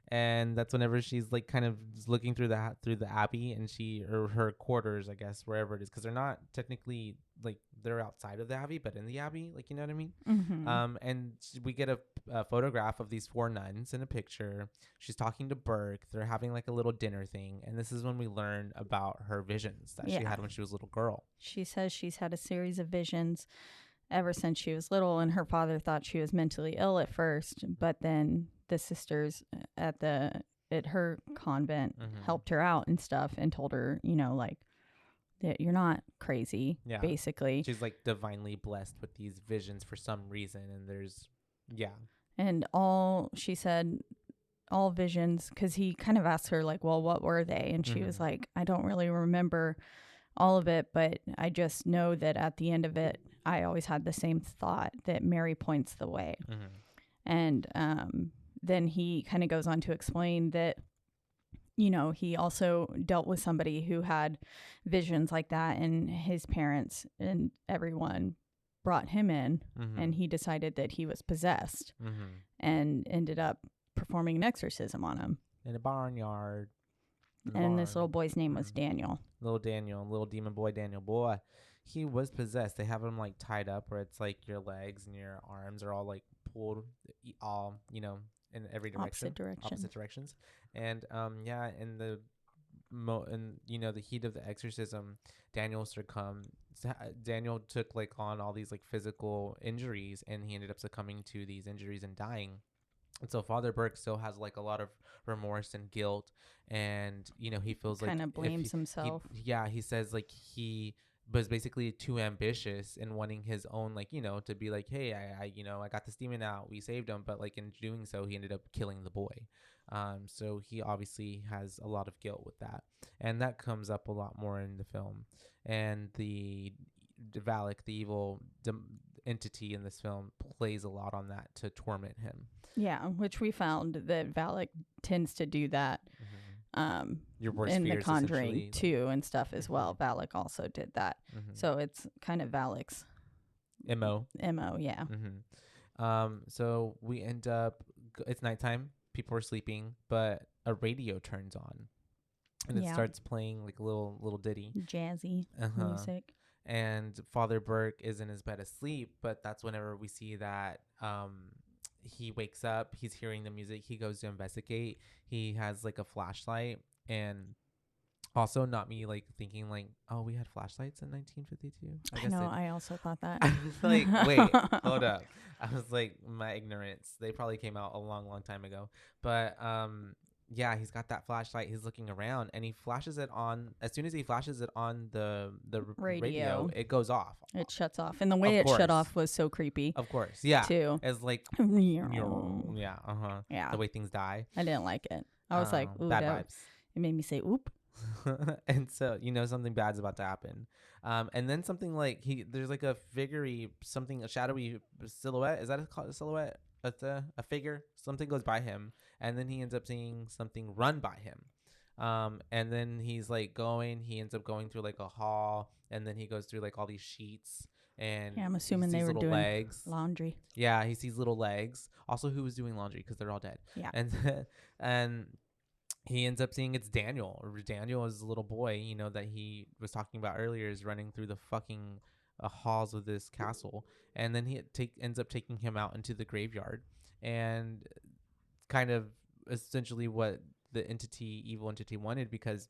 And that's whenever she's like kind of looking through the abbey, and or her quarters, I guess, wherever it is, because they're not technically like they're outside of the abbey, but in the abbey, like, you know what I mean? And we get a photograph of these 4 nuns in a picture. She's talking to Burke. They're having like a little dinner thing, and this is when we learn about her visions that she had when she was a little girl. She says she's had a series of visions ever since she was little, and her father thought she was mentally ill at first, but then the sisters at her convent helped her out and stuff and told her, you know, like, that you're not crazy, basically. She's like divinely blessed with these visions for some reason, and there's and she said all visions, because he kind of asked her like, well, what were they? And she was like, I don't really remember all of it, but I just know that at the end of it, I always had the same thought that Mary points the way. And then he kind of goes on to explain that, you know, he also dealt with somebody who had visions like that, and his parents and everyone brought him in, and he decided that he was possessed and ended up performing an exorcism on him. In a barnyard. And this little boy's name was Daniel. Little demon boy Daniel. Boy, he was possessed. They have him like tied up where it's like your legs and your arms are all like pulled all, you know, in every direction. Opposite directions. And in the in the heat of the exorcism, Daniel Daniel took like on all these like physical injuries, and he ended up succumbing to these injuries and dying. And so Father Burke still has like a lot of remorse and guilt, and he feels like kind of blames himself. He says like he was basically too ambitious in wanting his own, like, to be like, hey, I got this demon out, we saved him, but like in doing so he ended up killing the boy. So he obviously has a lot of guilt with that, and that comes up a lot more in the film. And the Valak, the evil entity in this film, plays a lot on that to torment him. Yeah, which we found that Valak tends to do that. Your worst in fears, The Conjuring too and stuff as well. Valak also did that. So it's kind of Valak's MO, yeah. So we end up, it's nighttime, people are sleeping, but a radio turns on, and it starts playing like a little ditty, jazzy music. And Father Burke is in his bed asleep, but that's whenever we see that he wakes up, he's hearing the music, he goes to investigate. He has like a flashlight, and also not me like thinking like, oh, we had flashlights in 1952. I know, I also thought that. I was like, wait, hold up. I was like, my ignorance. They probably came out a long time ago. But yeah, he's got that flashlight. He's looking around, and he flashes it on. As soon as he flashes it on the radio, it goes off. It shuts off, and the way it shut off was so creepy. Of course, yeah. Too. It's like, yeah, yeah. The way things die. I didn't like it. I was like, ooh, bad vibes. It made me say, oop. And so something bad's about to happen. And then something like there's like a a shadowy silhouette. Is that a silhouette? A figure. Something goes by him, and then he ends up seeing something run by him. And then he's like he ends up going through like a hall, and then he goes through like all these sheets. And I'm assuming they were doing legs. Laundry. Yeah, he sees little legs. Also, who was doing laundry because they're all dead. Yeah. And he ends up seeing it's Daniel. Daniel is a little boy, that he was talking about earlier, is running through the fucking halls of this castle. And then he ends up taking him out into the graveyard, and kind of essentially what the evil entity wanted, because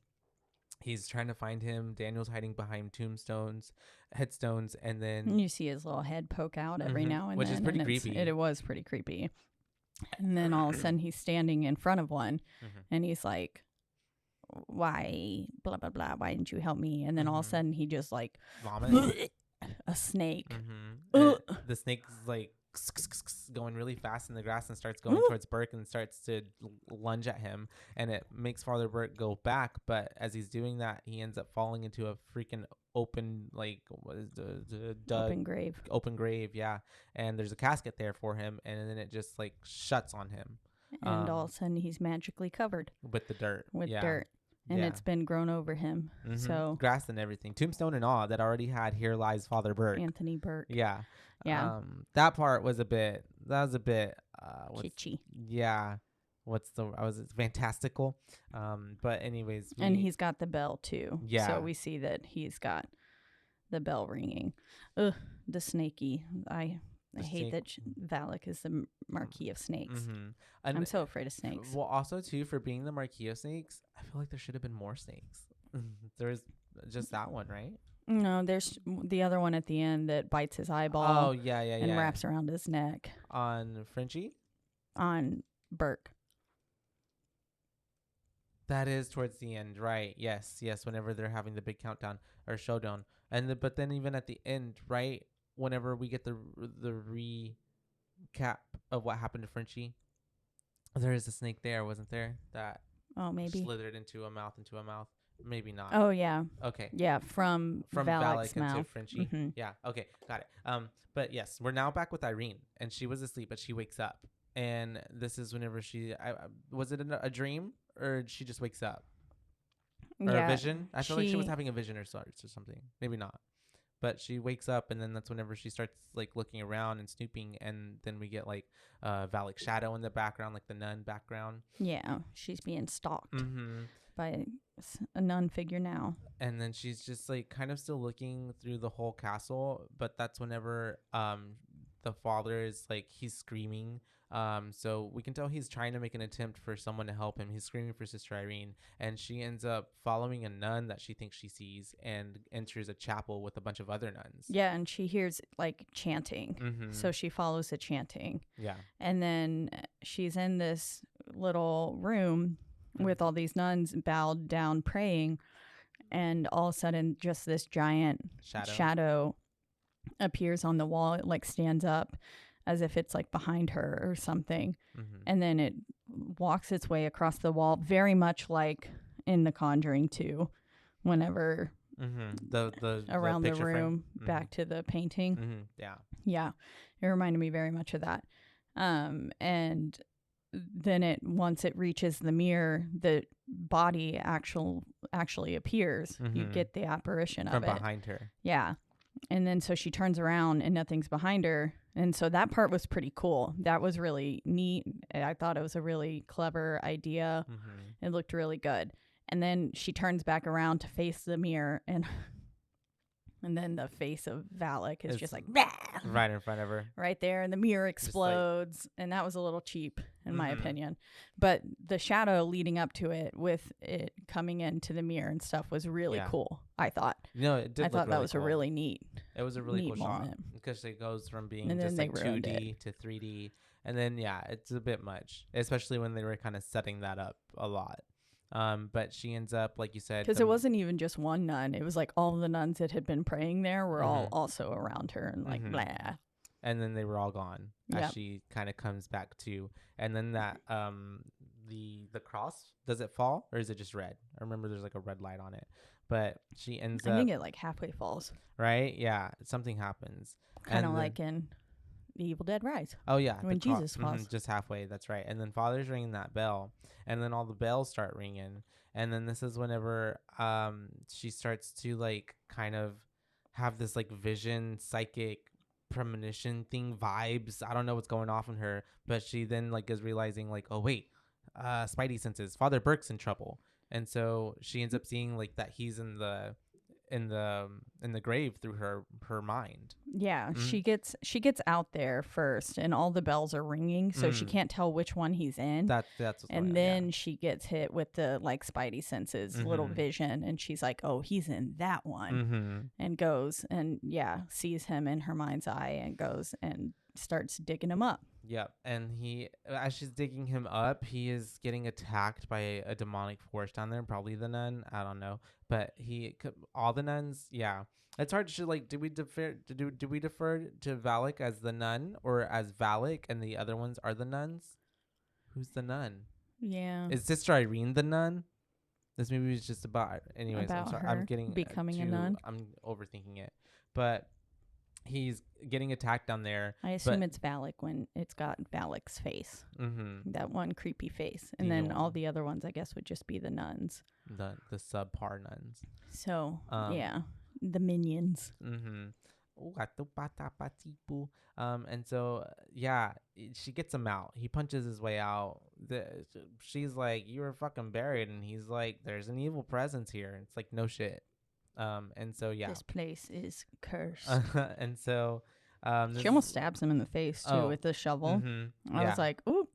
he's trying to find him. Daniel's hiding behind headstones, and then you see his little head poke out every now and which then. Which is pretty creepy. It was pretty creepy. And then all of a sudden he's standing in front of one, and he's like, why, blah, blah, blah, why didn't you help me? And then all of a sudden he just like vomit a snake. The snake's like going really fast in the grass and starts going towards Burke and starts to lunge at him, and it makes Father Burke go back. But as he's doing that, he ends up falling into a freaking open, like, what is open grave, yeah. And there's a casket there for him, and then it just like shuts on him, and all of a sudden he's magically covered with the dirt, and it's been grown over him. So grass and everything, tombstone and all that already had "Here lies Father Burke," Anthony Burke. Yeah. That part was a bit kitschy. Yeah. It's fantastical. But anyways. And he's got the bell too. Yeah. So we see that he's got the bell ringing. Ugh, the snaky. I hate that Valak is the Marquis of Snakes. I'm so afraid of snakes. Well, also too, for being the Marquis of Snakes, I feel like there should have been more snakes. There's just that one, right? No, there's the other one at the end that bites his eyeball. Oh, yeah. And wraps around his neck. On Frenchie? On Burke. That is towards the end, right? Yes. Whenever they're having the big countdown or showdown, but then even at the end, right? Whenever we get the recap of what happened to Frenchie, there is a snake there, wasn't there? That maybe slithered into a mouth. Maybe not. Oh yeah. Okay. Yeah, from Valak's mouth into Frenchie. Yeah. Okay. Got it. But yes, we're now back with Irene, and she was asleep, but she wakes up, and this is whenever was it a dream, or she just wakes up, or a vision? I feel like she was having a vision or something. Maybe not, but she wakes up, and then that's whenever she starts like looking around and snooping, and then we get like Valak's shadow in the background, like the nun background. Yeah, she's being stalked. By a nun figure now. And then she's just like kind of still looking through the whole castle, but that's whenever the father is like, he's screaming So we can tell he's trying to make an attempt for someone to help him. He's screaming for Sister Irene, and she ends up following a nun that she thinks she sees and enters a chapel with a bunch of other nuns. Yeah, and she hears like chanting. Mm-hmm. So she follows the chanting. Yeah. And then she's in this little room with all these nuns bowed down praying, and all of a sudden just this giant shadow appears on the wall. It like stands up as if it's like behind her or something. Mm-hmm. And then it walks its way across the wall, very much like in The Conjuring 2, whenever the around the room frame. back to the painting. Yeah. Yeah, it reminded me very much of that. And then once it reaches the mirror, the body actually appears. You get the apparition from of it behind her. Yeah. And then so she turns around and nothing's behind her. And so that part was pretty cool. That was really neat. I thought it was a really clever idea. It looked really good. And then she turns back around to face the mirror, and then the face of Valak is just like right in front of her, right there, and the mirror explodes. And that was a little cheap in my opinion, but the shadow leading up to it with it coming into the mirror and stuff was really cool. I thought it did. I thought that was cool. a really neat. It was a really cool moment. shot because it goes from being and just like 2D it. to 3D, and then it's a bit much, especially when they were kind of setting that up a lot. But she ends up, like you said, because it wasn't even just one nun. It was like all the nuns that had been praying there were all also around her and like blah. And then they were all gone as she kind of comes back to. And then that the cross, does it fall or is it just red? I remember there's like a red light on it. But she ends up, I think it like halfway falls. Right? Yeah, something happens. Kind of like in The Evil Dead Rise. Oh yeah, when Jesus falls. Just halfway. That's right. And then Father's ringing that bell, and then all the bells start ringing, and then this is whenever she starts to like kind of have this like vision, psychic premonition thing, vibes. I don't know what's going off in her, but she then like is realizing like, oh wait, Spidey senses Father Burke's in trouble, and so she ends up seeing like that he's in the grave through her mind. Yeah, she gets out there first, and all the bells are ringing, so she can't tell which one he's in. That's what's and then she gets hit with the like Spidey senses little vision, and she's like, "Oh, he's in that one," and goes and sees him in her mind's eye, and goes and starts digging him up. Yep, and as she's digging him up, he is getting attacked by a demonic force down there, probably the nun. I don't know, but all the nuns. Yeah, it's hard to like. Do we defer to Valak as the nun or as Valak, and the other ones are the nuns? Who's the nun? Yeah, is Sister Irene the nun? This movie is just about. Anyways, about I'm sorry. her I'm getting becoming a nun. I'm overthinking it, but. He's getting attacked down there. I assume it's Valak when it's got Valak's face. That one creepy face. And then all the other ones, I guess, would just be the nuns. The subpar nuns. So, the minions. And so, she gets him out. He punches his way out. She's like, you were fucking buried. And he's like, there's an evil presence here. It's like, no shit. And so this place is cursed. And so she almost stabs him in the face too with the shovel. I was like, ooh,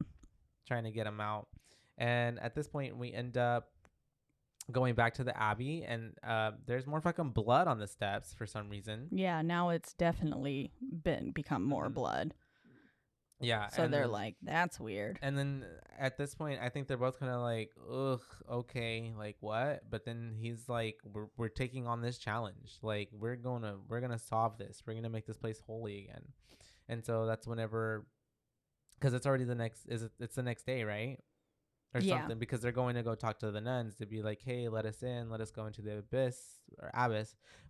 trying to get him out. And at this point we end up going back to the Abbey, and there's more fucking blood on the steps for some reason. Yeah, now it's definitely become more blood. Yeah. So they're like, that's weird. And then at this point, I think they're both kind of like, ugh, okay, like what? But then he's like, we're taking on this challenge. Like we're gonna solve this. We're gonna make this place holy again. And so that's whenever, because it's already it's the next day, right? Or something, because they're going to go talk to the nuns to be like, hey, let us in, let us go into the abyss.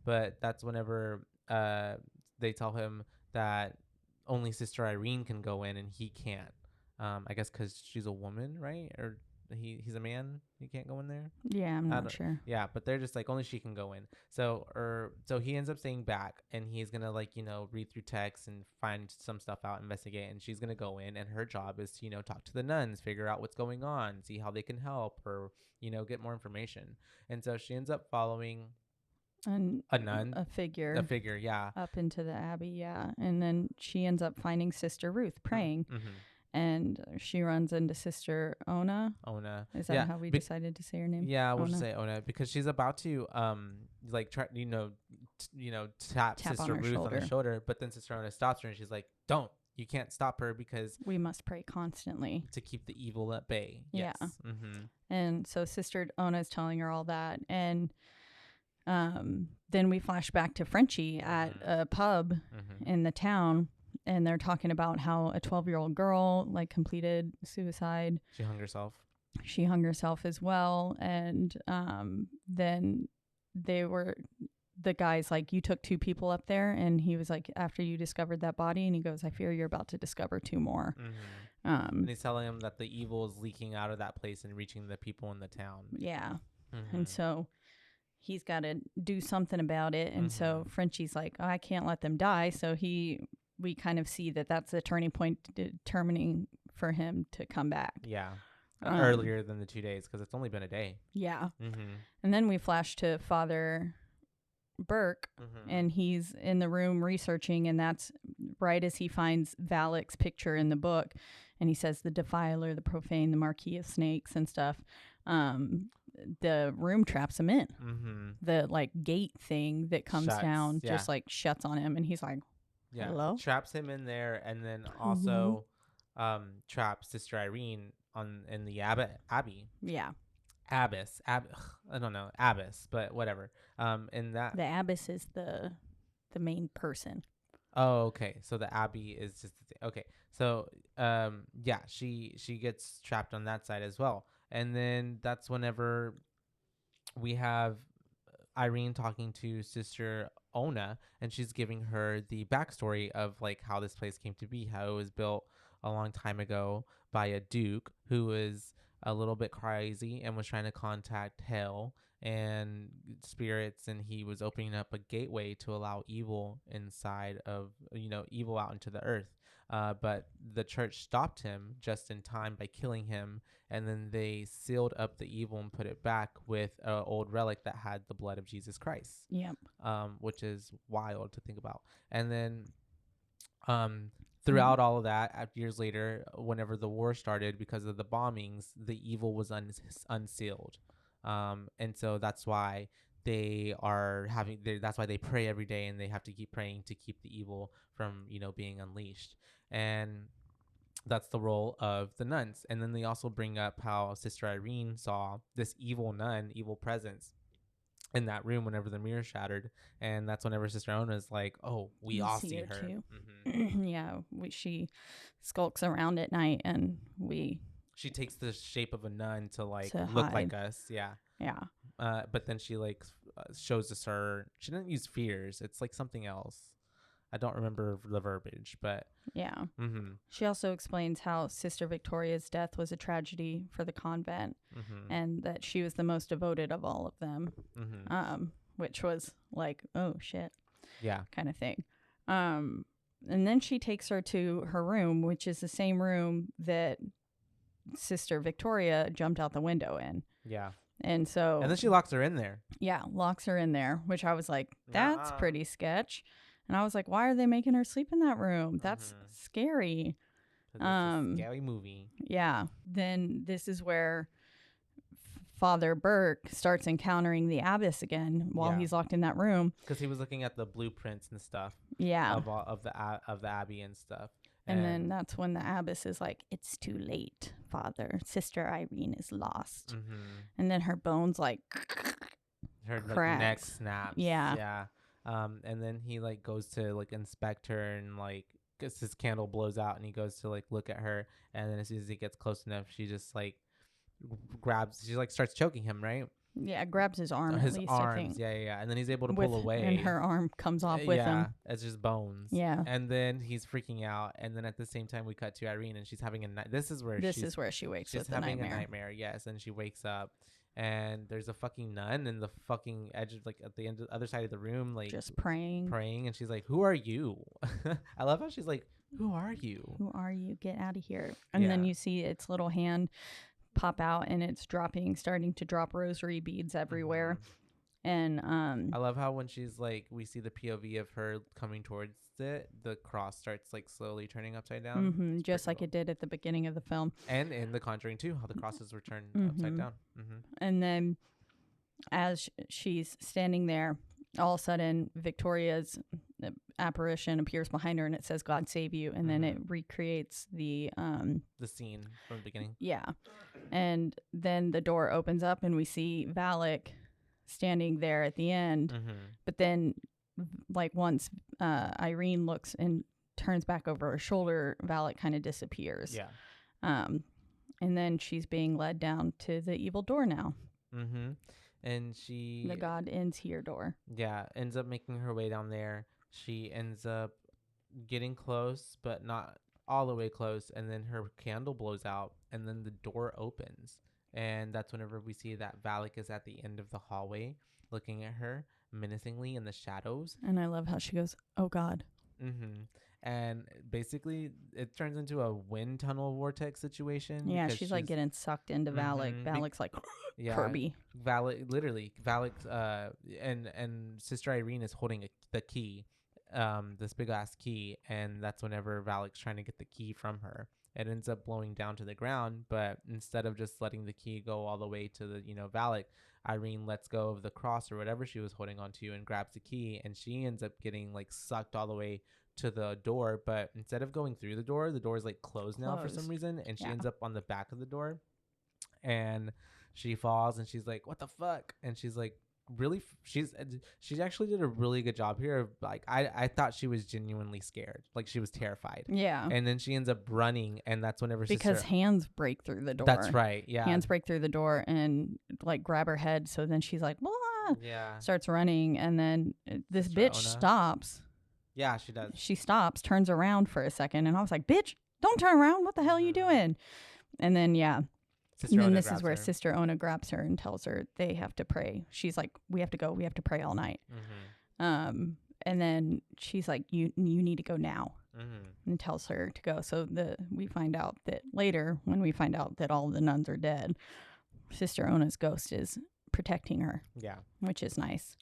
But that's whenever they tell him that only Sister Irene can go in and he can't. I guess because she's a woman, right? Or he's a man. He can't go in there. Yeah, I'm not sure. Yeah, but they're just like only she can go in. So he ends up staying back, and he's gonna like read through texts and find some stuff out, investigate, and she's gonna go in, and her job is to talk to the nuns, figure out what's going on, see how they can help, or get more information. And so she ends up following a nun, a figure, yeah, up into the Abbey, yeah. And then she ends up finding Sister Ruth praying, and she runs into Sister Ona. Is that how we decided to say her name? Yeah, we'll just say Ona, because she's about to like try, tap Sister Ruth on the shoulder, but then Sister Ona stops her and she's like, "Don't. You can't stop her because we must pray constantly to keep the evil at bay." Yeah. Yes. Mm-hmm. And so Sister Ona is telling her all that, and then we flash back to Frenchie at a pub in the town. And they're talking about how a 12-year-old girl like completed suicide. She hung herself as well. And then the guy's like, "You took 2 people up there." And he was like, "After you discovered that body." And he goes, "I fear you're about to discover 2 more. And he's telling him that the evil is leaking out of that place and reaching the people in the town. Yeah. And so he's got to do something about it. And so Frenchie's like, "Oh, I can't let them die." So we kind of see that that's the turning point determining for him to come back. Yeah. Earlier than the 2 days, because it's only been a day. Yeah. And then we flash to Father Burke, and he's in the room researching, and that's right as he finds Valak's picture in the book, and he says the defiler, the profane, the marquis of snakes and stuff. The room traps him in. The like gate thing that comes down just like shuts on him, and he's like, hello? Traps him in there, and then also traps Sister Irene in the abbey. Yeah. Abbess. I don't know. Abbess, but whatever. In that the abbess is the main person. Oh, okay. So the abbey is just okay. So she gets trapped on that side as well. And then that's whenever we have Irene talking to Sister Ona, and she's giving her the backstory of like how this place came to be, how it was built a long time ago by a duke who was a little bit crazy and was trying to contact hell and spirits, and he was opening up a gateway to allow evil inside of evil out into the earth. But the church stopped him just in time by killing him, and then they sealed up the evil and put it back with an old relic that had the blood of Jesus Christ. Yep. Which is wild to think about. And then throughout all of that, years later, whenever the war started, because of the bombings, the evil was unsealed. And so that's why that's why they pray every day, and they have to keep praying to keep the evil from, being unleashed. And that's the role of the nuns. And then they also bring up how Sister Irene saw this evil presence in that room whenever the mirror shattered. And that's whenever Sister Ona is like, "Oh, we all see her." Too. Yeah. She skulks around at night, and she takes the shape of a nun to look hide. like us. Yeah. Yeah. But then she shows us her. She didn't use fears. It's like something else. I don't remember the verbiage, but yeah. She also explains how Sister Victoria's death was a tragedy for the convent, and that she was the most devoted of all of them, which was like, oh shit, yeah, kind of thing. And then she takes her to her room, which is the same room that Sister Victoria jumped out the window in. Yeah. And then she locks her in there. Yeah, locks her in there, which I was like, that's pretty sketch. And I was like, why are they making her sleep in that room? That's scary. It's a scary movie. Yeah. Then this is where Father Burke starts encountering the abbess again while he's locked in that room. Because he was looking at the blueprints and stuff. Yeah. Of the abbey and stuff. And then that's when the abbess is like, "It's too late, Father. Sister Irene is lost." And then her bones her neck snaps. Yeah. Yeah. And then he goes to inspect her, and because his candle blows out, and he goes to look at her, and then as soon as he gets close enough, she just starts choking him, right? Yeah, grabs his arm. His arms, I think. Yeah. And then he's able to pull away, and her arm comes off with him. It's just bones. Yeah. And then he's freaking out, and then at the same time we cut to Irene, and she's having a night. This is where she wakes. She's having a nightmare. Yes, and she wakes up. And there's a fucking nun in the fucking edge of at the end of the other side of the room, just praying. And she's like, "Who are you?" I love how she's like, "Who are you? Who are you? Get out of here!" And then you see its little hand pop out, and it's starting to drop rosary beads everywhere. And I love how when she's like, we see the POV of her coming towards it, the cross starts like slowly turning upside down. just like it did at the beginning of the film. And in The Conjuring too, how the crosses were turned upside down. And then as she's standing there, all of a sudden Victoria's apparition appears behind her and it says God save you, and then it recreates the scene from the beginning. Yeah. And then the door opens up and we see Valak standing there at the end. But then like once Irene looks and turns back over her shoulder, Valak kind of disappears. Yeah. And then she's being led down to the evil door now. And the God ends here door. Yeah, ends up making her way down there. She ends up getting close, but not all the way close. And then her candle blows out, and then the door opens. And that's whenever we see that Valak is at the end of the hallway looking at her menacingly in the shadows. And I love how she goes, "Oh God." And basically it turns into a wind tunnel vortex situation. Yeah, she's like getting sucked into Valak. Valak's like Kirby. Valak and Sister Irene is holding the key, this big ass key, and that's whenever Valak's trying to get the key from her. It ends up blowing down to the ground, but instead of just letting the key go all the way to the Valak, Irene lets go of the cross or whatever she was holding onto and grabs the key, and she ends up getting like sucked all the way to the door. But instead of going through the door is like closed now for some reason, and she ends up on the back of the door, and she falls, and she's like, "What the fuck?" And she's like, really, she actually did a really good job here. Like I thought she was genuinely scared, like she was terrified. Yeah. And then she ends up running, and that's whenever because hands break through the door. That's right. Yeah. Hands break through the door and like grab her head. So then she's like, "Wah!" Yeah. Starts running, and then this Sister bitch Ona stops. Yeah, she does. She stops, turns around for a second, and I was like, "Bitch, don't turn around! What the hell are you doing?" And then and then this is where Sister Ona grabs her and tells her they have to pray. She's like, "We have to go. We have to pray all night." And then she's like, "You need to go now," and tells her to go. So we find out that later, when we find out that all the nuns are dead, Sister Ona's ghost is protecting her. Yeah, which is nice.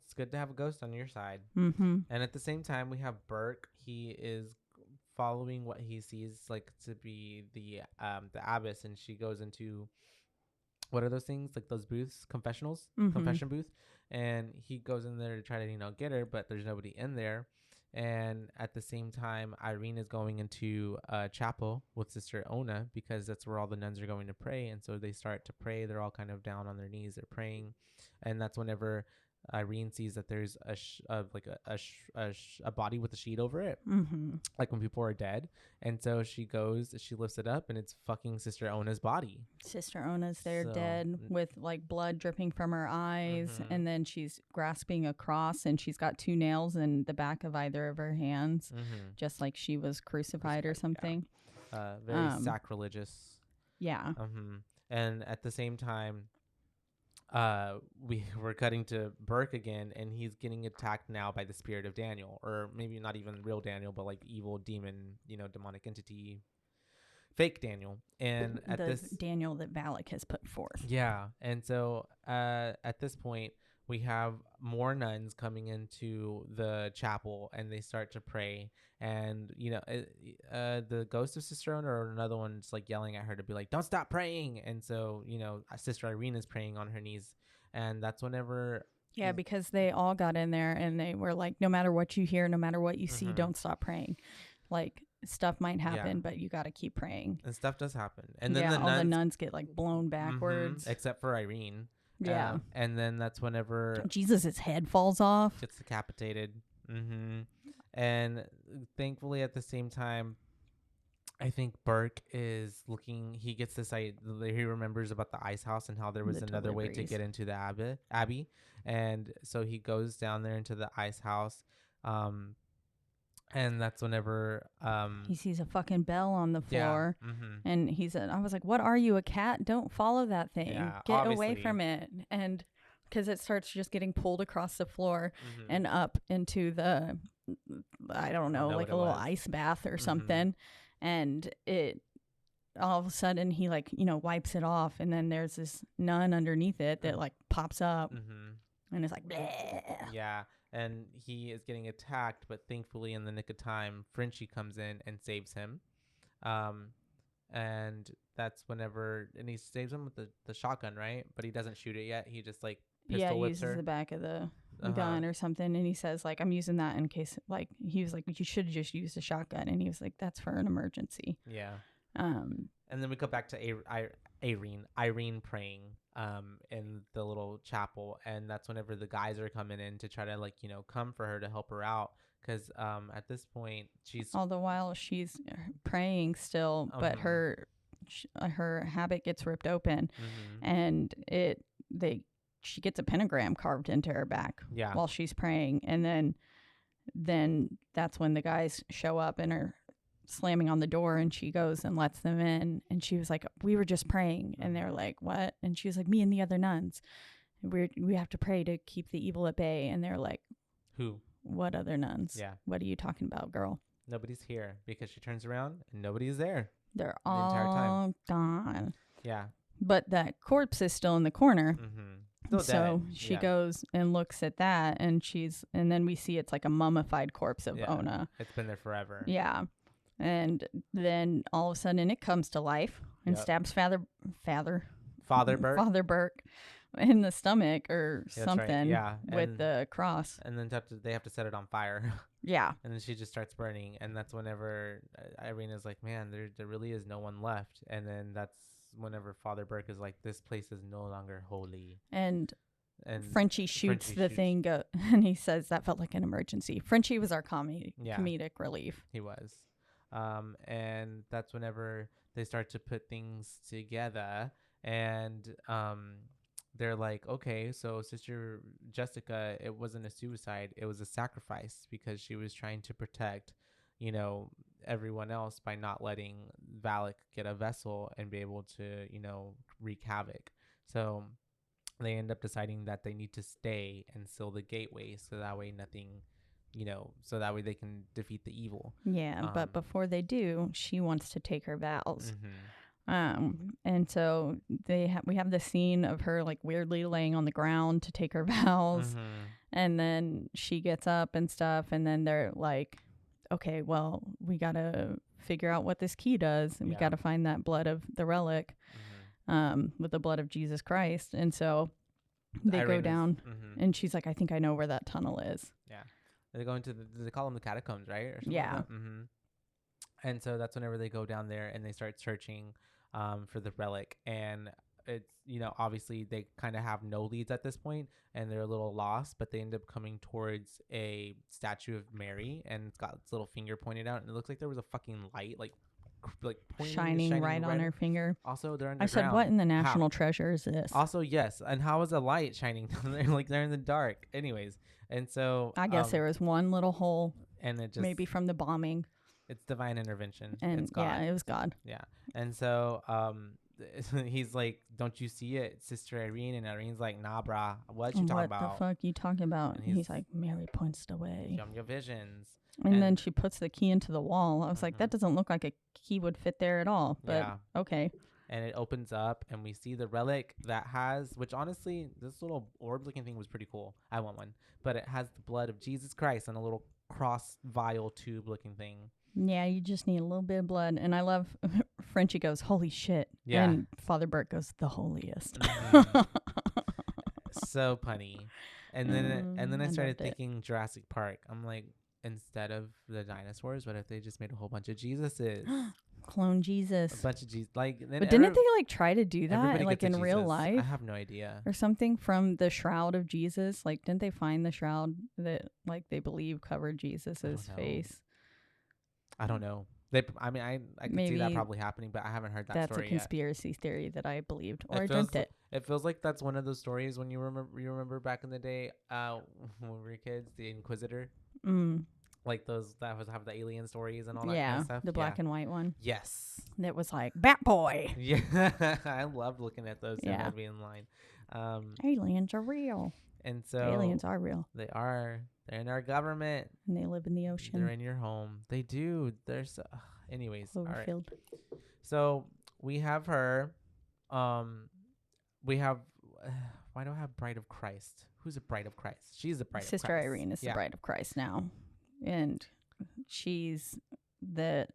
It's good to have a ghost on your side. And at the same time, we have Burke. He is following what he sees like to be the abbess, and she goes into, what are those things, like those booths, confession booth, and he goes in there to try to get her, but there's nobody in there. And at the same time, Irene is going into a chapel with Sister Ona, because that's where all the nuns are going to pray. And so they start to pray. They're all kind of down on their knees, they're praying, and that's whenever Irene sees that there's a body with a sheet over it, like when people are dead. And so she lifts it up, and it's fucking Sister Ona's body. Sister Ona's there, dead, with like blood dripping from her eyes, and then she's grasping a cross, and she's got 2 nails in the back of either of her hands, just like she was crucified or something. Yeah. Very sacrilegious. Yeah. And at the same time, we're cutting to Burke again, and he's getting attacked now by the spirit of Daniel, or maybe not even real Daniel, but like evil demon, demonic entity, fake Daniel. And at this Daniel that Valak has put forth. Yeah. And so at this point, we have more nuns coming into the chapel, and they start to pray. And the ghost of Sister Ona, or another one's like yelling at her to be like, "Don't stop praying." And so Sister Irene is praying on her knees, and that's whenever because they all got in there, and they were like, no matter what you hear, no matter what you see, don't stop praying. Like, stuff might happen, but you got to keep praying. And stuff does happen. And then all the nuns get like blown backwards, except for Irene. Yeah. And then that's whenever Jesus' head falls off, gets decapitated. And thankfully, at the same time, I think Burke is looking. He gets this idea. He remembers about the ice house and how there was another way to get into the abbey. And so he goes down there into the ice house. And that's whenever he sees a fucking bell on the floor, and he said, "I was like, what are you, a cat? Don't follow that thing. Get away from it." And because it starts just getting pulled across the floor and up into the, I don't know, like a little ice bath or something. And it, all of a sudden, he like, wipes it off, and then there's this nun underneath it that like pops up. And it's like, bleh. Yeah. And he is getting attacked, but thankfully in the nick of time, Frenchie comes in and saves him. And that's whenever, and he saves him with the shotgun, right? But he doesn't shoot it yet. He just like pistol whips uses her. the back of the gun or something, and he says like, I'm using that in case, like, he was like, you should have just used a shotgun, and he was like, that's for an emergency. Yeah. And then we go back to Irene praying in the little chapel, and that's whenever the guys are coming in to try to like, you know, come for her to help her out, because at this point she's all the while she's praying still, but her habit gets ripped open, and she gets a pentagram carved into her back while she's praying, and then that's when the guys show up and are slamming on the door, and she goes and lets them in, and she was like, we were just praying, and they're like, what? And she was like, me and the other nuns, we have to pray to keep the evil at bay. And they're like, who? What other nuns? Yeah. What are you talking about, girl? Nobody's here, because she turns around and nobody's there. They're all entire time gone. Yeah. But that corpse is still in the corner. Still so dead. she goes and looks at that, and then we see it's like a mummified corpse of Ona. It's been there forever. Yeah. And then all of a sudden it comes to life and stabs Father Burke in the stomach or something with the cross. And then they have to set it on fire. Yeah. And then she just starts burning. And that's whenever Irene is like, man, there really is no one left. And then that's whenever Father Burke is like, this place is no longer holy. And Frenchie shoots the thing, and he says that felt like an emergency. Frenchie was our comedic relief. He was. And that's whenever they start to put things together, and they're like, okay, so Sister Jessica, it wasn't a suicide, it was a sacrifice, because she was trying to protect, you know, everyone else by not letting Valak get a vessel and be able to, you know, wreak havoc. So they end up deciding that they need to stay and seal the gateway, so that way nothing, you know, so that way they can defeat the evil. Yeah, but before they do, she wants to take her vows. And so we have the scene of her like weirdly laying on the ground to take her vows, and then she gets up and stuff, and then they're like, okay, well, we gotta figure out what this key does, and we gotta find that blood of the relic, with the blood of Jesus Christ. And so they go down, and she's like, I think I know where that tunnel is. Yeah. They go into they call them the catacombs, right? Or something yeah. Like that? And so that's whenever they go down there and they start searching for the relic. And it's, you know, obviously they kind of have no leads at this point, and they're a little lost, but they end up coming towards a statue of Mary, and it's got its little finger pointed out, and it looks like there was a fucking light, like shining right on her finger. Also, they're underground. I said, what in the National Treasure is this? Also, yes. And how is a light shining down there? Like, they're in the dark. Anyways. And so I guess there was one little hole, and it just maybe from the bombing. It's divine intervention. And it's God. Yeah, it was God. Yeah. And so he's like, don't you see it, Sister Irene? And Irene's like, nah, brah. What you talking about? What the fuck you talking about? And he's like, Mary points the way. Show me your visions. And then she puts the key into the wall. I was like, that doesn't look like a key would fit there at all. But okay. And it opens up, and we see the relic that has, which honestly, this little orb-looking thing was pretty cool. I want one. But it has the blood of Jesus Christ on a little cross vial tube-looking thing. Yeah, you just need a little bit of blood. And I love, Frenchie goes, holy shit. Yeah. And Father Burke goes, the holiest. So punny. And then I started thinking Jurassic Park. I'm like, instead of the dinosaurs, what if they just made a whole bunch of Jesuses? Clone Jesus. A bunch of Jesus. Like, but didn't they like try to do that like in real life? I have no idea. Or something from the shroud of Jesus. Like, didn't they find the shroud that like they believe covered Jesus's face? I don't know. I could see that probably happening, but I haven't heard that story yet. That's a conspiracy theory that I believed, or I dreamt it. It feels like that's one of those stories when you remember back in the day, when we were kids, the Inquisitor. Like those that have the alien stories and all that kind of stuff. The black and white one. Yes. That was like Bat Boy. Yeah. I loved looking at those and being in line. Aliens are real. And so aliens are real. They are. They're in our government. And they live in the ocean. They're in your home. They do. There's anyways. Cloverfield. All right. So we have her. We have why do I have Bride of Christ? Who's a Bride of Christ? She's the Bride of Christ. Sister Irene is the Bride of Christ now. And she's the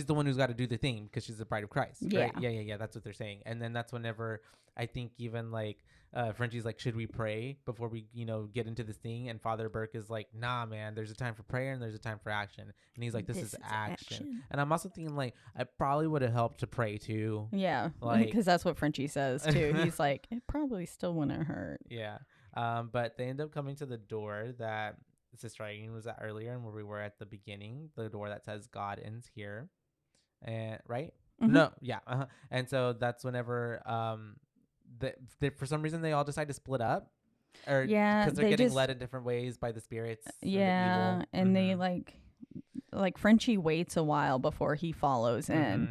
one who's got to do the thing because she's the Bride of Christ. Yeah. Right? Yeah. That's what they're saying. And then that's whenever I think even like Frenchie's like, should we pray before we, get into this thing? And Father Burke is like, nah, man, there's a time for prayer and there's a time for action. And he's like, this is action. And I'm also thinking like, I probably would have helped to pray too. Yeah. Like, because that's what Frenchie says too. He's like, it probably still wouldn't hurt. Yeah. But they end up coming to the door that Sister Irene was at earlier and where we were at the beginning, the door that says God ends here. And right? Mm-hmm. No, yeah. And so that's whenever for some reason they all decide to split up, or because they're getting led in different ways by the spirits. Yeah, and they like Frenchie waits a while before he follows in,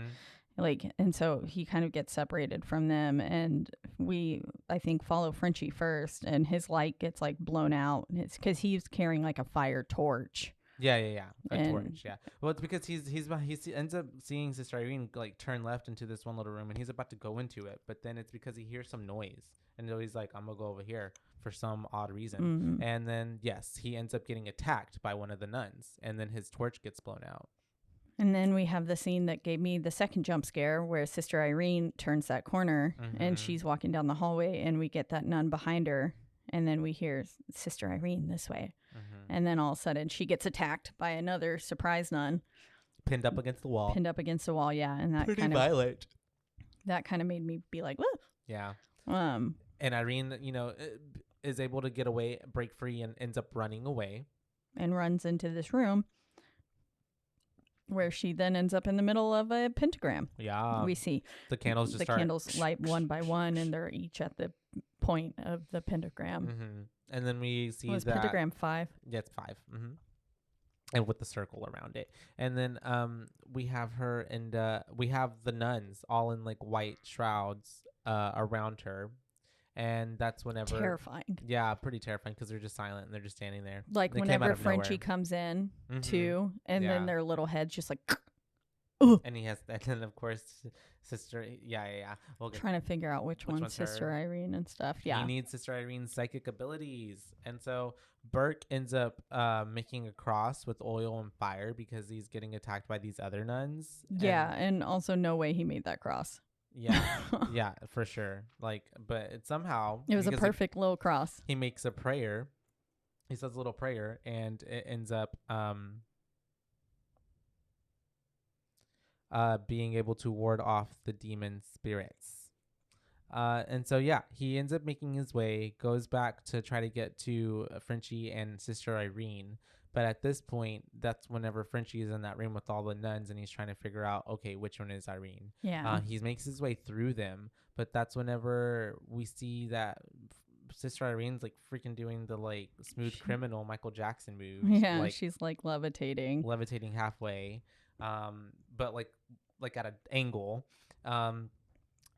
and so he kind of gets separated from them, and I think follow Frenchie first, and his light gets like blown out. It's because he's carrying like a fire torch. Yeah. A torch. Yeah. Well, it's because he ends up seeing Sister Irene like turn left into this one little room, and he's about to go into it, but then it's because he hears some noise, and so he's like, "I'm gonna go over here" for some odd reason, and then he ends up getting attacked by one of the nuns, and then his torch gets blown out. And then we have the scene that gave me the second jump scare, where Sister Irene turns that corner, and she's walking down the hallway, and we get that nun behind her, and then we hear Sister Irene this way. And then all of a sudden she gets attacked by another surprise nun. Pinned up against the wall. Yeah. And that pretty violent. That kind of made me be like, whoa. Yeah. And Irene, is able to get away, break free, and ends up running away. And runs into this room where she then ends up in the middle of a pentagram. Yeah. We see the candles candles light one by one, and they're each at the point of the pentagram. And then we see that pentagram 5. Yeah, it's 5. And with the circle around it. And then we have her, and we have the nuns all in like white shrouds around her. And that's whenever terrifying. Yeah, pretty terrifying because they're just silent and they're just standing there. Like whenever Frenchie comes in too, and then their little heads just like. And he has that, and of course, Sister. Yeah. Trying to figure out which one's Sister Irene and stuff. Yeah, he needs Sister Irene's psychic abilities, and so Burke ends up making a cross with oil and fire because he's getting attacked by these other nuns. Yeah, and also no way he made that cross. Yeah, for sure. Like, but it was a perfect little cross. He makes a prayer. He says a little prayer, and it ends up being able to ward off the demon spirits. And so, he ends up making his way, goes back to try to get to Frenchie and Sister Irene. But at this point, that's whenever Frenchie is in that room with all the nuns, and he's trying to figure out, okay, which one is Irene? Yeah. He makes his way through them, but that's whenever we see that Sister Irene's like freaking doing the like smooth criminal Michael Jackson move. Yeah, like, she's like levitating halfway. But like at an angle.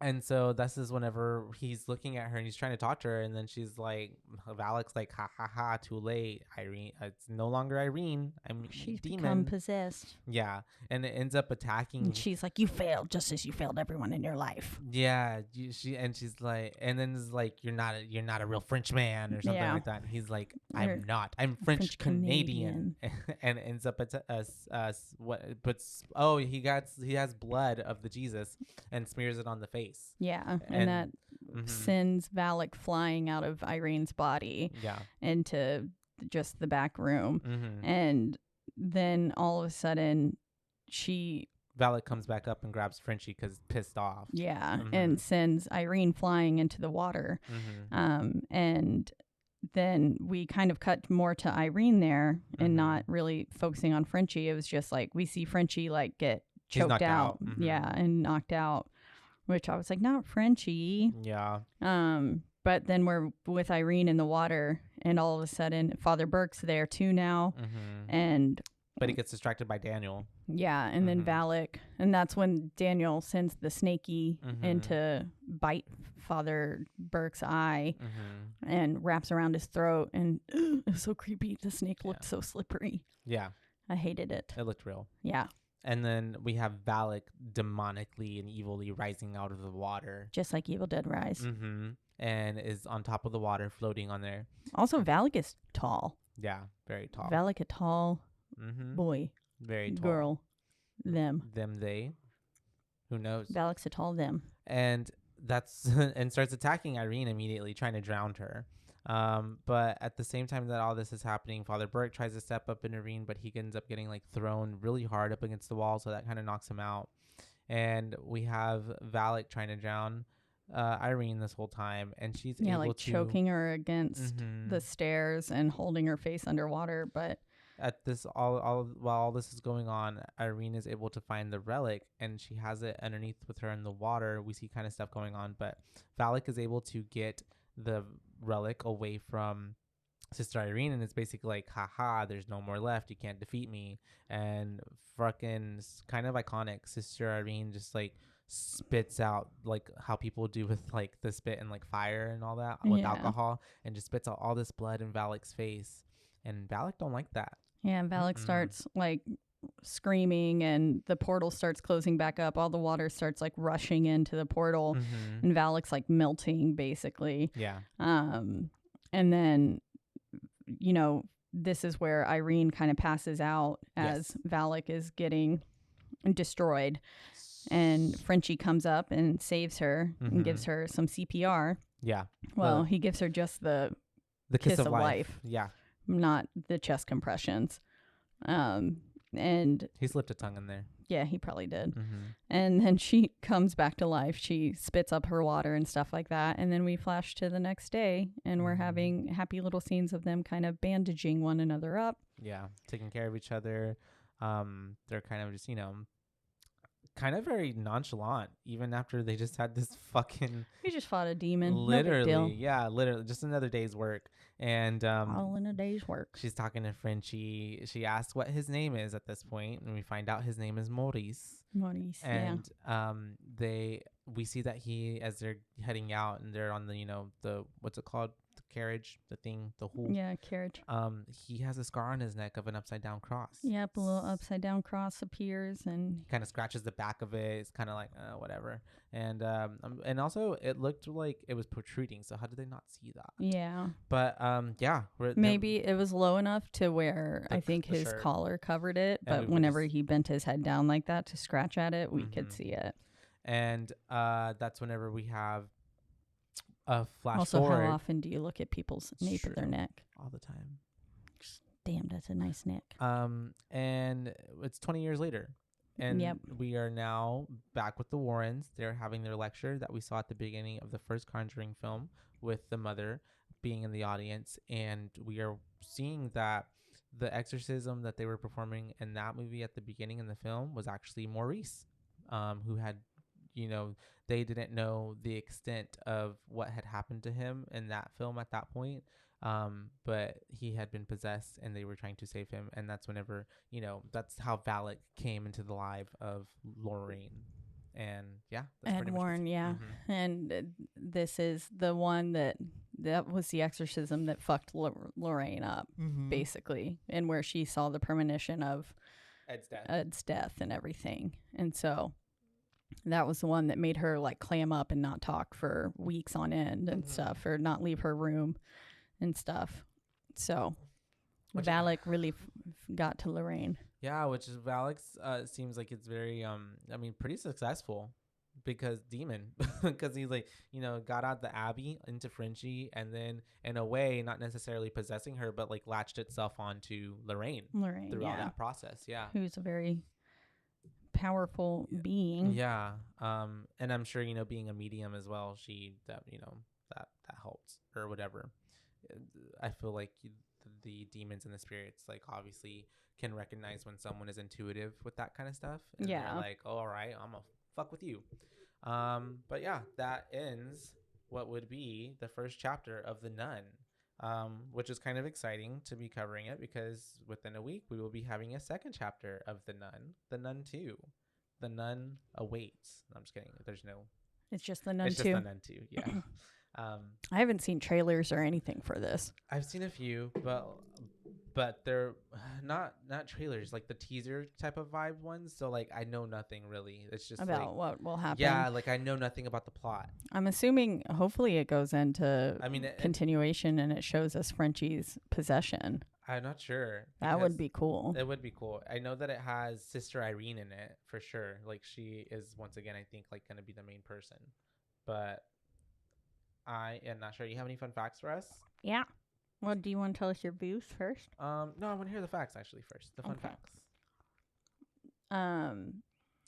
And so this is whenever he's looking at her and he's trying to talk to her, and then she's like, Valak's like, ha, too late, Irene. It's no longer Irene. She's demon. Become possessed. Yeah, and it ends up attacking. And she's like, you failed just as you failed everyone in your life. Yeah, she's like, and then it's like, you're not a real French man or something like that. And he's like, I'm not. I'm French Canadian. And ends up he has blood of the Jesus and smears it on the face. Yeah, and that sends Valak flying out of Irene's body into just the back room. And then all of a sudden Valak comes back up and grabs Frenchie because pissed off. Yeah, and sends Irene flying into the water. And then we kind of cut more to Irene there and not really focusing on Frenchie. It was just like we see Frenchie like get choked out. Yeah, and knocked out. Which I was like, not Frenchie. Yeah. But then we're with Irene in the water, and all of a sudden, Father Burke's there too now. But he gets distracted by Daniel. Yeah, and then Valak. And that's when Daniel sends the snaky in to bite Father Burke's eye and wraps around his throat. And it was so creepy. The snake looked so slippery. Yeah. I hated it. It looked real. Yeah. And then we have Valak demonically and evilly rising out of the water. Just like Evil Dead Rise. Mm-hmm. And is on top of the water floating on there. Also, Valak is tall. Yeah, very tall. Valak a tall boy. Very tall. Girl. Them. They. Who knows? Valak's a tall them. And that's and starts attacking Irene immediately, trying to drown her. But at the same time that all this is happening, Father Burke tries to step up and intervene, but he ends up getting like thrown really hard up against the wall, so that kind of knocks him out. And we have Valak trying to drown Irene this whole time, and she's able to choking her against the stairs and holding her face underwater. But at this while all this is going on, Irene is able to find the relic, and she has it underneath with her in the water. We see kind of stuff going on, but Valak is able to get the relic away from Sister Irene, and it's basically like, haha, there's no more left, you can't defeat me. And fucking kind of iconic, Sister Irene just like spits out like how people do with like the spit and like fire and all that with alcohol, and just spits out all this blood in Valak's face. And Valak don't like that. Yeah, and Valak starts like screaming, and the portal starts closing back up. All the water starts like rushing into the portal, and Valak's like melting basically. Yeah. And then, you know, this is where Irene kind of passes out as Valak is getting destroyed, and Frenchie comes up and saves her and gives her some CPR. Yeah. Well, he gives her just the kiss of life. Yeah. Not the chest compressions. And he slipped a tongue in there. Yeah, he probably did. And then she comes back to life. She spits up her water and stuff like that. And then we flash to the next day, and we're having happy little scenes of them kind of bandaging one another up. Yeah, taking care of each other. They're kind of just, you know, kind of very nonchalant, even after they just had this fucking... We just fought a demon. Literally, no big deal. Yeah, literally, just another day's work. And all in a day's work. She's talking to Frenchie. She asks what his name is at this point, and we find out his name is Maurice. And we see that he, as they're heading out and they're on the, you know, the, what's it called? The carriage, the thing, the whole. Yeah, carriage. He has a scar on his neck of an upside down cross. Yep, a little upside down cross appears, and he kind of scratches the back of it. It's kind of like whatever. And also it looked like it was protruding. So how did they not see that? Yeah. But maybe it was low enough to where I think his collar covered it. But whenever he bent his head down like that to scratch at it, we could see it. And that's whenever we have a flash also, forward. how often do you look at people's nape of their neck? All the time. Damn, that's a nice neck. And it's 20 years later. And we are now back with the Warrens. They're having their lecture that we saw at the beginning of the first Conjuring film, with the mother being in the audience. And we are seeing that the exorcism that they were performing in that movie at the beginning in the film was actually Maurice, who had, you know, they didn't know the extent of what had happened to him in that film at that point. But he had been possessed, and they were trying to save him. And that's whenever, you know, that's how Valak came into the life of Lorraine. And that's Ed Warren, and this is the one that was the exorcism that fucked Lorraine up, basically, and where she saw the premonition of Ed's death and everything. And so that was the one that made her like clam up and not talk for weeks on end and stuff, or not leave her room and stuff. So Valak really got to Lorraine. Yeah, which is Valak's seems like it's very pretty successful, because he's like, you know, got out the Abbey into Frenchie, and then in a way not necessarily possessing her, but like latched itself onto Lorraine through all that process. Yeah, who's a very powerful being. Yeah. And I'm sure, you know, being a medium as well, that helps or whatever. I feel like the demons and the spirits, like, obviously can recognize when someone is intuitive with that kind of stuff. And they're like, oh, all right, I'm gonna fuck with you. But yeah, that ends what would be the first chapter of The Nun, which is kind of exciting to be covering it, because within a week we will be having a second chapter of The Nun 2. The Nun Awaits. I'm just kidding. It's just The Nun 2. It's just The Nun 2, yeah. I haven't seen trailers or anything for this. I've seen a few, but but they're not trailers, like the teaser type of vibe ones. So like I know nothing really. It's just about like, what will happen. yeah, like I know nothing about the plot. I'm assuming hopefully it goes into I mean, continuation and it shows us Frenchie's possession. I'm not sure. That would be cool. It would be cool. I know that it has Sister Irene in it for sure. Like she is once again, I think, like going to be the main person. But I am not sure. You have any fun facts for us? Yeah. Well, do you want to tell us your views first? No, I want to hear the facts actually first. The fun facts.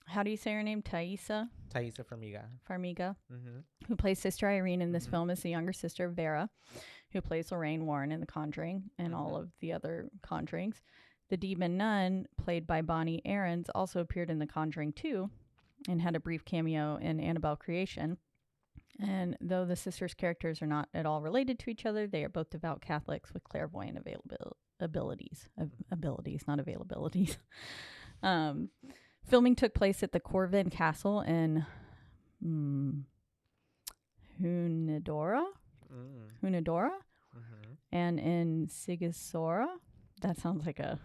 How do you say her name? Taissa Farmiga. Mm-hmm. Who plays Sister Irene in this film, is the younger sister of Vera, who plays Lorraine Warren in The Conjuring and all of the other Conjurings. The demon nun, played by Bonnie Aarons, also appeared in The Conjuring 2 and had a brief cameo in Annabelle Creation. And though the sisters' characters are not at all related to each other, they are both devout Catholics with clairvoyant abilities, not availabilities. Filming took place at the Corvin Castle in Hunadora, and in Sighisora. That sounds like a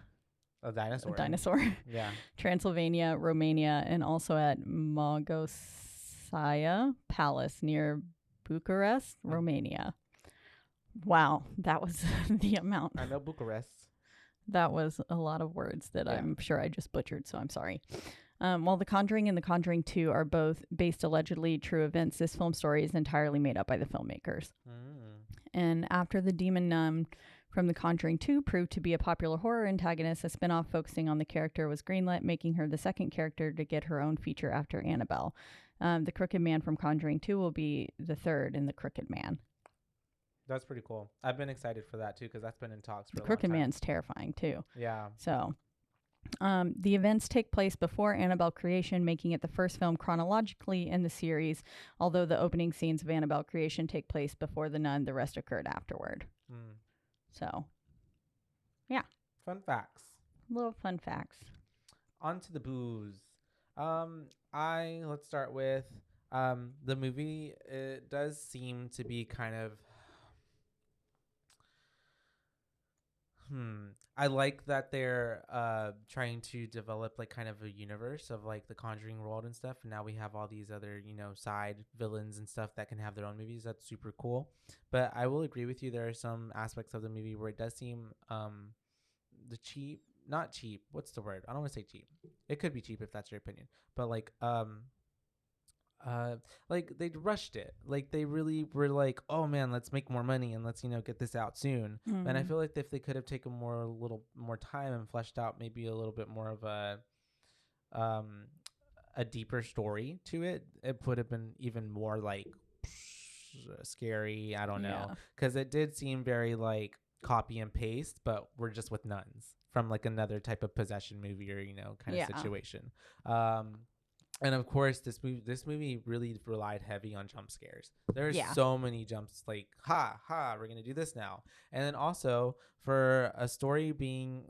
dinosaur. Yeah. Transylvania, Romania, and also at Mogosia Palace near Bucharest, Romania. Wow, that was the amount. I know Bucharest. That was a lot of words that I'm sure I just butchered, so I'm sorry. While The Conjuring and The Conjuring 2 are both based allegedly true events, this film story is entirely made up by the filmmakers. And after the demon nun from The Conjuring 2 proved to be a popular horror antagonist, a spinoff focusing on the character was greenlit, making her the second character to get her own feature after Annabelle. The Crooked Man from Conjuring 2 will be the third in The Crooked Man. That's pretty cool. I've been excited for that too because that's been in talks for a long time. The Crooked Man's terrifying too. Yeah. So, the events take place before Annabelle Creation, making it the first film chronologically in the series. Although the opening scenes of Annabelle Creation take place before the nun, the rest occurred afterward. So, yeah. Fun facts. Little fun facts. On to the booze. Let's start with the movie. It does seem to be kind of I like that they're trying to develop like kind of a universe of like the Conjuring world and stuff. And now we have all these other, side villains and stuff that can have their own movies. That's super cool. But I will agree with you. There are some aspects of the movie where it does seem not cheap. What's the word? I don't want to say cheap. It could be cheap if that's your opinion. But like they rushed it. Like they really were like, oh man, let's make more money and let's get this out soon. And I feel like if they could have taken a little more time and fleshed out maybe a little bit more of a deeper story to it, it would have been even more like scary. I don't know, because it did seem very like copy and paste, but we're just with nuns from like another type of possession movie or kind of situation. And of course, this movie really relied heavy on jump scares. There's so many jumps, like, we're going to do this now. And then also, for a story being,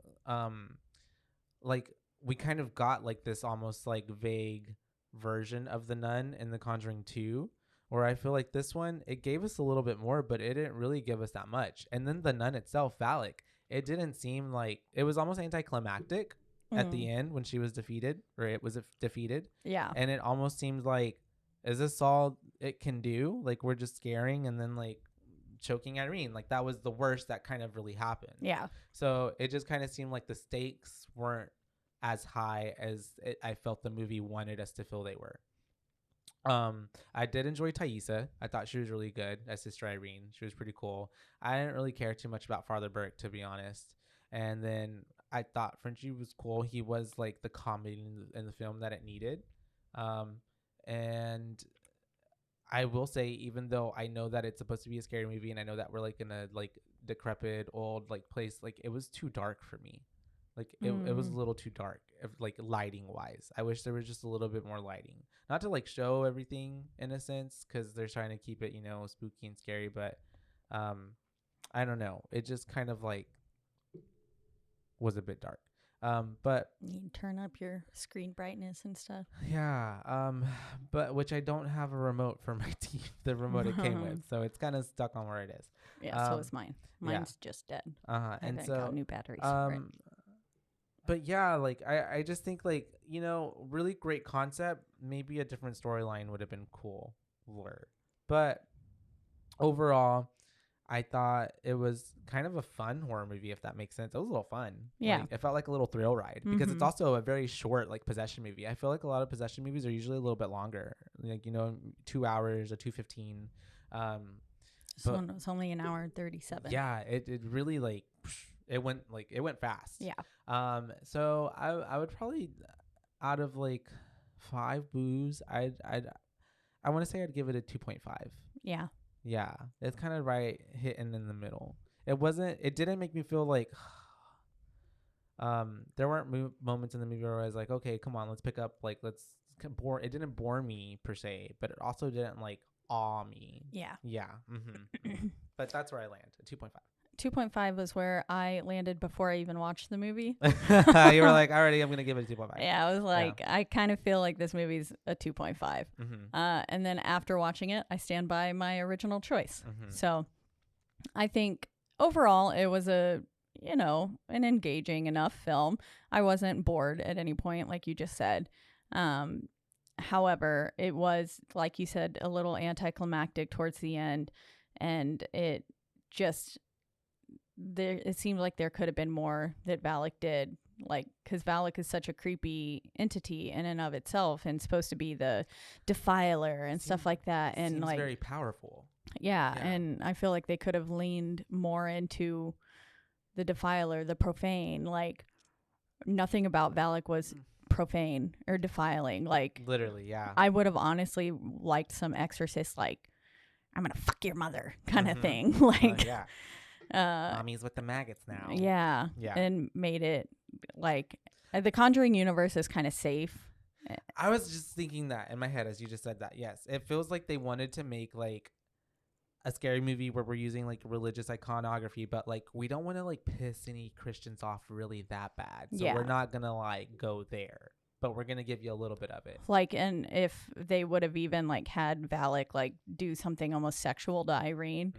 like, we kind of got, like, this almost, like, vague version of the nun in The Conjuring 2, where I feel like this one, it gave us a little bit more, but it didn't really give us that much. And then the nun itself, Valak, it didn't seem like, it was almost anticlimactic at the end when she was defeated, or it was defeated. Yeah. And it almost seemed like, is this all it can do? Like, we're just scaring and then like choking Irene. Like, that was the worst that kind of really happened. Yeah. So it just kind of seemed like the stakes weren't as high as I felt the movie wanted us to feel they were. I did enjoy Taissa. I thought she was really good as Sister Irene. She was pretty cool. I didn't really care too much about Father Burke, to be honest. And then I thought Frenchie was cool. He was like the comedy in the film that it needed. And I will say, even though I know that it's supposed to be a scary movie and I know that we're like in a like decrepit old like place, like it was too dark for me. Like it was a little too dark, like lighting wise. I wish there was just a little bit more lighting, not to like show everything in a sense, because they're trying to keep it, spooky and scary. But I don't know. It just kind of like was a bit dark. But you can turn up your screen brightness and stuff. yeah, but which I don't have a remote for my TV, the remote it came with, so it's kind of stuck on where it is. Yeah, so is mine. Mine's just dead. And I so got new batteries for it. But yeah, like I just think like, you know, really great concept. Maybe a different storyline would have been cool. But overall, I thought it was kind of a fun horror movie, if that makes sense. It was a little fun. Yeah. Like, it felt like a little thrill ride because it's also a very short, like, possession movie. I feel like a lot of possession movies are usually a little bit longer, like, you know, 2 hours or 2:15. This one was only an hour and 37. Yeah, it really like it went fast. Yeah. So I would probably, out of like 5 boos, I want to say I'd give it a 2.5. Yeah. Yeah, it's kind of right hitting in the middle. It didn't make me feel like there weren't moments in the movie where I was like, okay, come on, let's pick up, like, it didn't bore me per se, but it also didn't like awe me. Yeah. Yeah. But that's where I land, a 2.5. 2.5 was where I landed before I even watched the movie. You were like, already, I'm going to give it a 2.5. Yeah, I was like, I kind of feel like this movie's a 2.5. And then after watching it, I stand by my original choice. So I think overall it was an engaging enough film. I wasn't bored at any point, like you just said. However, it was, like you said, a little anticlimactic towards the end. And it seemed like there could have been more that Valak did, like, because Valak is such a creepy entity in and of itself and supposed to be the defiler and stuff like that, and seems like very powerful. Yeah, and I feel like they could have leaned more into the defiler, the profane. Like, nothing about Valak was profane or defiling. Like, literally, yeah. I would have honestly liked some Exorcist, like, I'm gonna fuck your mother kind of thing. Like, Mommy's with the maggots now. Yeah. And made it like the Conjuring universe is kind of safe. I was just thinking that in my head as you just said that. Yes, it feels like they wanted to make like a scary movie where we're using like religious iconography, but like we don't want to like piss any Christians off really that bad, so we're not gonna like go there, but we're gonna give you a little bit of it. Like, and if they would have even like had Valak like do something almost sexual to Irene,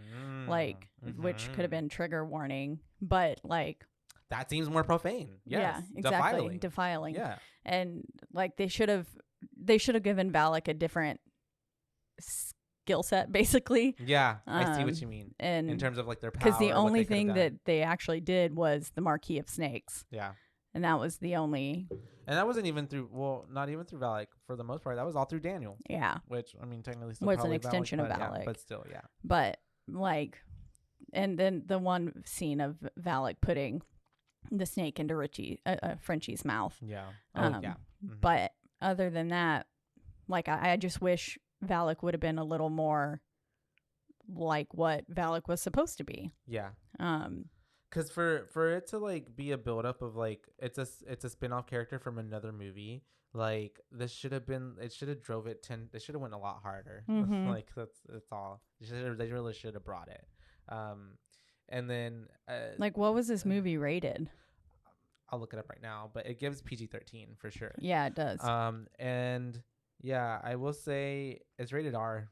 like, which could have been trigger warning, but like that seems more profane. Yes, yeah, exactly, defiling. Yeah, and like they should have given Valak a different skill set, basically. Yeah, I see what you mean. And in terms of like their power, because the only thing that they actually did was the Marquis of Snakes. Yeah. And that was the only. And that wasn't even through, not even through Valak for the most part. That was all through Daniel. Yeah. Which, I mean, technically still was an extension of Valak. Yeah, but still, yeah. But, like, and then the one scene of Valak putting the snake into Frenchie's mouth. Yeah. But other than that, like, I just wish Valak would have been a little more like what Valak was supposed to be. Yeah. Because for it to like be a buildup of like it's a spin-off character from another movie, like it should have drove it 10. They should have went a lot harder. Like that's all. They really should have brought it. And then like, what was this movie rated? I'll look it up right now, but it gives PG-13 for sure. Yeah, it does. And yeah, I will say it's rated R.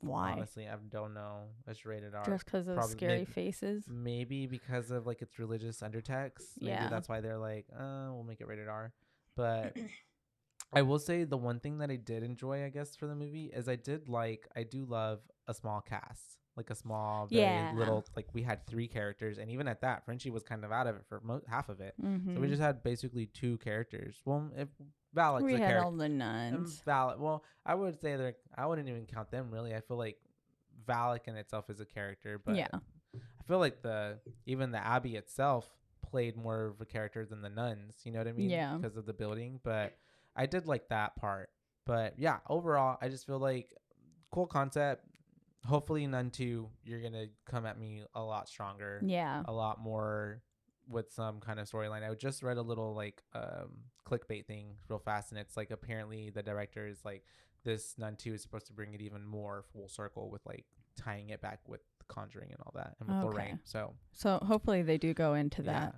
Why? Honestly, I don't know. It's rated R. Just because of scary faces? Maybe because of like its religious undertext. Maybe that's why they're like, we'll make it rated R. But I will say the one thing that I did enjoy, I guess, for the movie is I do love a small cast. Like a small, very little, like we had 3 characters. And even at that, Frenchie was kind of out of it for half of it. So we just had basically 2 characters. Well, if Valak's we had all the nuns. Well, I would say that I wouldn't even count them really. I feel like Valak in itself is a character, but I feel like even the Abbey itself played more of a character than the nuns. You know what I mean? Yeah. Because of the building, but I did like that part. But yeah, overall, I just feel like cool concept. Hopefully, Nun 2, you're gonna come at me a lot stronger. Yeah. A lot more with some kind of storyline. I just read a little like clickbait thing real fast, and it's like apparently the director is like this Nun 2 is supposed to bring it even more full circle with like tying it back with The Conjuring and all that, and with Lorraine. So hopefully they do go into that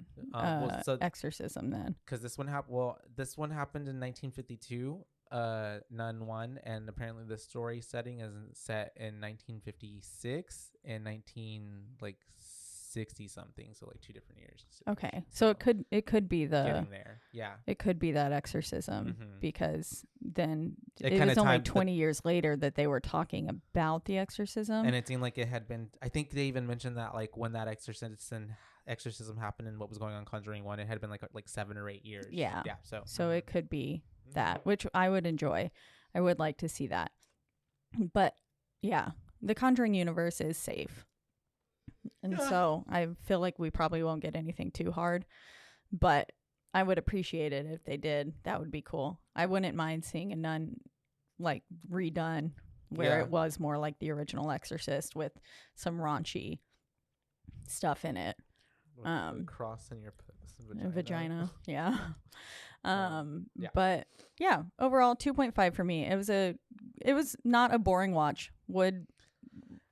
so exorcism then, because this one happened in 1952, Nun 1, and apparently the story setting is set in 1956 and 1960 something, so like 2 different years. Okay, so it could be the getting there. Yeah, it could be that exorcism, because then it was only 20 years later that they were talking about the exorcism, and it seemed like it had been. I think they even mentioned that like when that exorcism happened and what was going on Conjuring 1, it had been like 7 or 8 years. Yeah. So it could be that, which I would enjoy. I would like to see that. But yeah, the Conjuring universe is safe. And so I feel like we probably won't get anything too hard, but I would appreciate it if they did. That would be cool. I wouldn't mind seeing a Nun like redone where it was more like the original Exorcist with some raunchy stuff in it. Cross in your vagina. Yeah. But yeah, overall 2.5 for me. It was not a boring watch.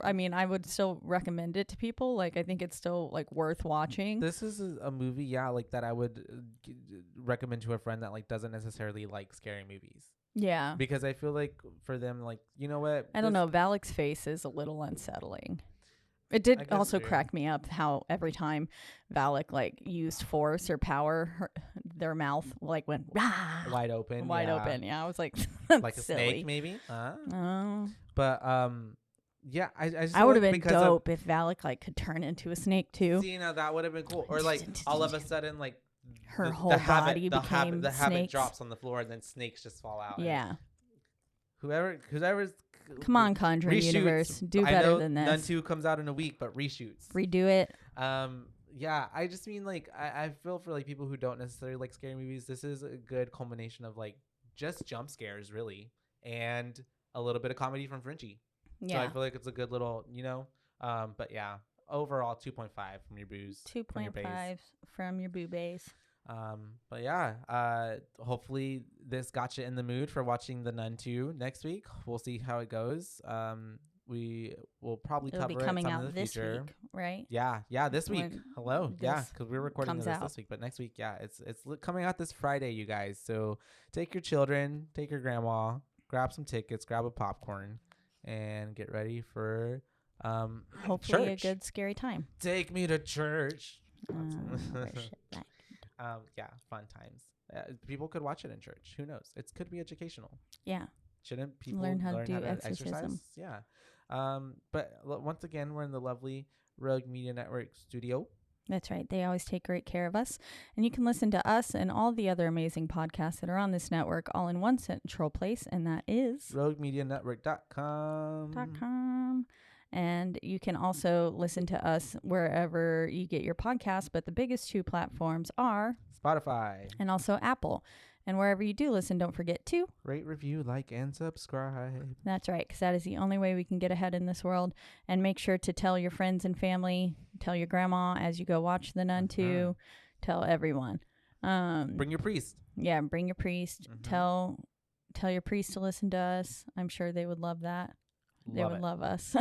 I would still recommend it to people. Like, I think it's still like worth watching. This is a movie, like that I would recommend to a friend that like doesn't necessarily like scary movies. Yeah. Because I feel like for them, like, you know what? I don't know. Valak's face is a little unsettling. It did also crack me up how every time Valak like used force or power, their mouth like went wide open. Yeah, I was like, like a silly. snake, maybe. But yeah, I would have been dope if Valak like could turn into a snake too. See, that would have been cool. Or like all of a sudden, like her whole body became the habit drops on the floor and then snakes just fall out. Yeah. Whoever's come on, Conjuring universe, do better than this. Nun 2 comes out in a week, but reshoots. Redo it. Yeah, I just mean like I feel for like people who don't necessarily like scary movies. This is a good culmination of like just jump scares, really, and a little bit of comedy from Frenchie. Yeah, so I feel like it's a good little, but yeah, overall 2.5 from your booze. 2.5 from your BooBaes. But yeah, hopefully this got you in the mood for watching The Nun 2 next week. We'll see how it goes. We will probably cover it coming some out in the this future. week, right? Yeah, this week. Hello, because we're recording this week, but next week, it's coming out this Friday, you guys. So take your children, take your grandma, grab some tickets, grab a popcorn, and get ready for hopefully church. A good scary time. Take me to church. Yeah, fun times. People could watch it in church. Who knows? It could be educational. Yeah. Shouldn't people learn how to do exorcism? Exercise? Yeah. But once again, we're in the lovely Rogue Media Network studio. That's right. They always take great care of us. And you can listen to us and all the other amazing podcasts that are on this network all in one central place, and that is roguemedianetwork.com. And you can also listen to us wherever you get your podcasts, but the biggest 2 platforms are Spotify and also Apple. And wherever you do listen, don't forget to rate, review, like, and subscribe. That's right, because that is the only way we can get ahead in this world. And make sure to tell your friends and family, tell your grandma as you go watch The Nun 2, tell everyone. Bring your priest. Yeah, bring your priest. Tell your priest to listen to us. I'm sure they would love that. They would love us.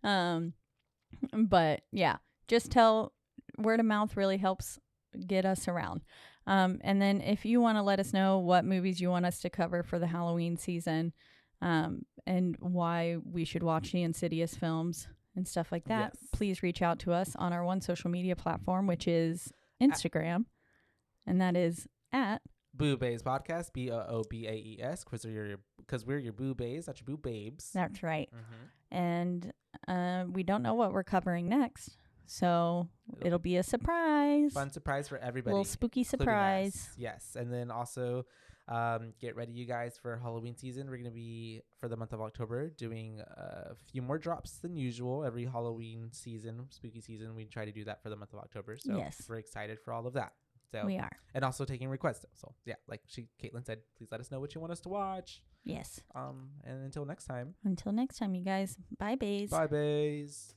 But yeah, just tell. Word of mouth really helps get us around. And then if you want to let us know what movies you want us to cover for the Halloween season, and why we should watch the Insidious films and stuff like that, please reach out to us on our one social media platform, which is Instagram, and that is at BooBaes Podcast, BOOBAES, because we're your BooBaes, not your BooBabes. That's right. And we don't know what we're covering next, so it'll be a surprise. Fun surprise for everybody. Little spooky surprise. Yes, and then also get ready, you guys, for Halloween season. We're going to be, for the month of October, doing a few more drops than usual. Every Halloween season, spooky season, we try to do that for the month of October. So we're excited for all of that. So, we are. And also taking requests. So yeah, like Caitlin said, please let us know what you want us to watch. Yes. And until next time. Until next time, you guys. Bye, baes. Bye, baes.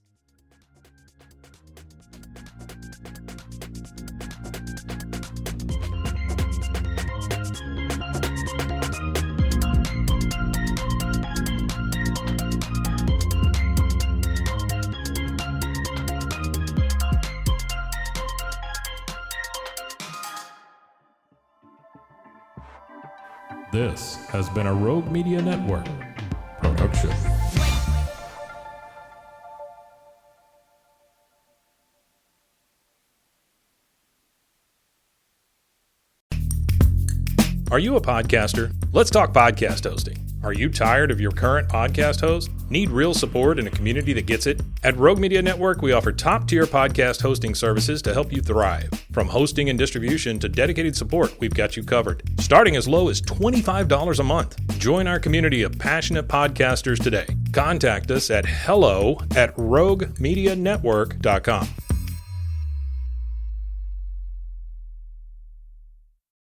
This has been a Rogue Media Network production. Are you a podcaster? Let's talk podcast hosting. Are you tired of your current podcast host? Need real support in a community that gets it? At Rogue Media Network, we offer top-tier podcast hosting services to help you thrive. From hosting and distribution to dedicated support, we've got you covered. Starting as low as $25 a month. Join our community of passionate podcasters today. Contact us at hello@roguemedianetwork.com.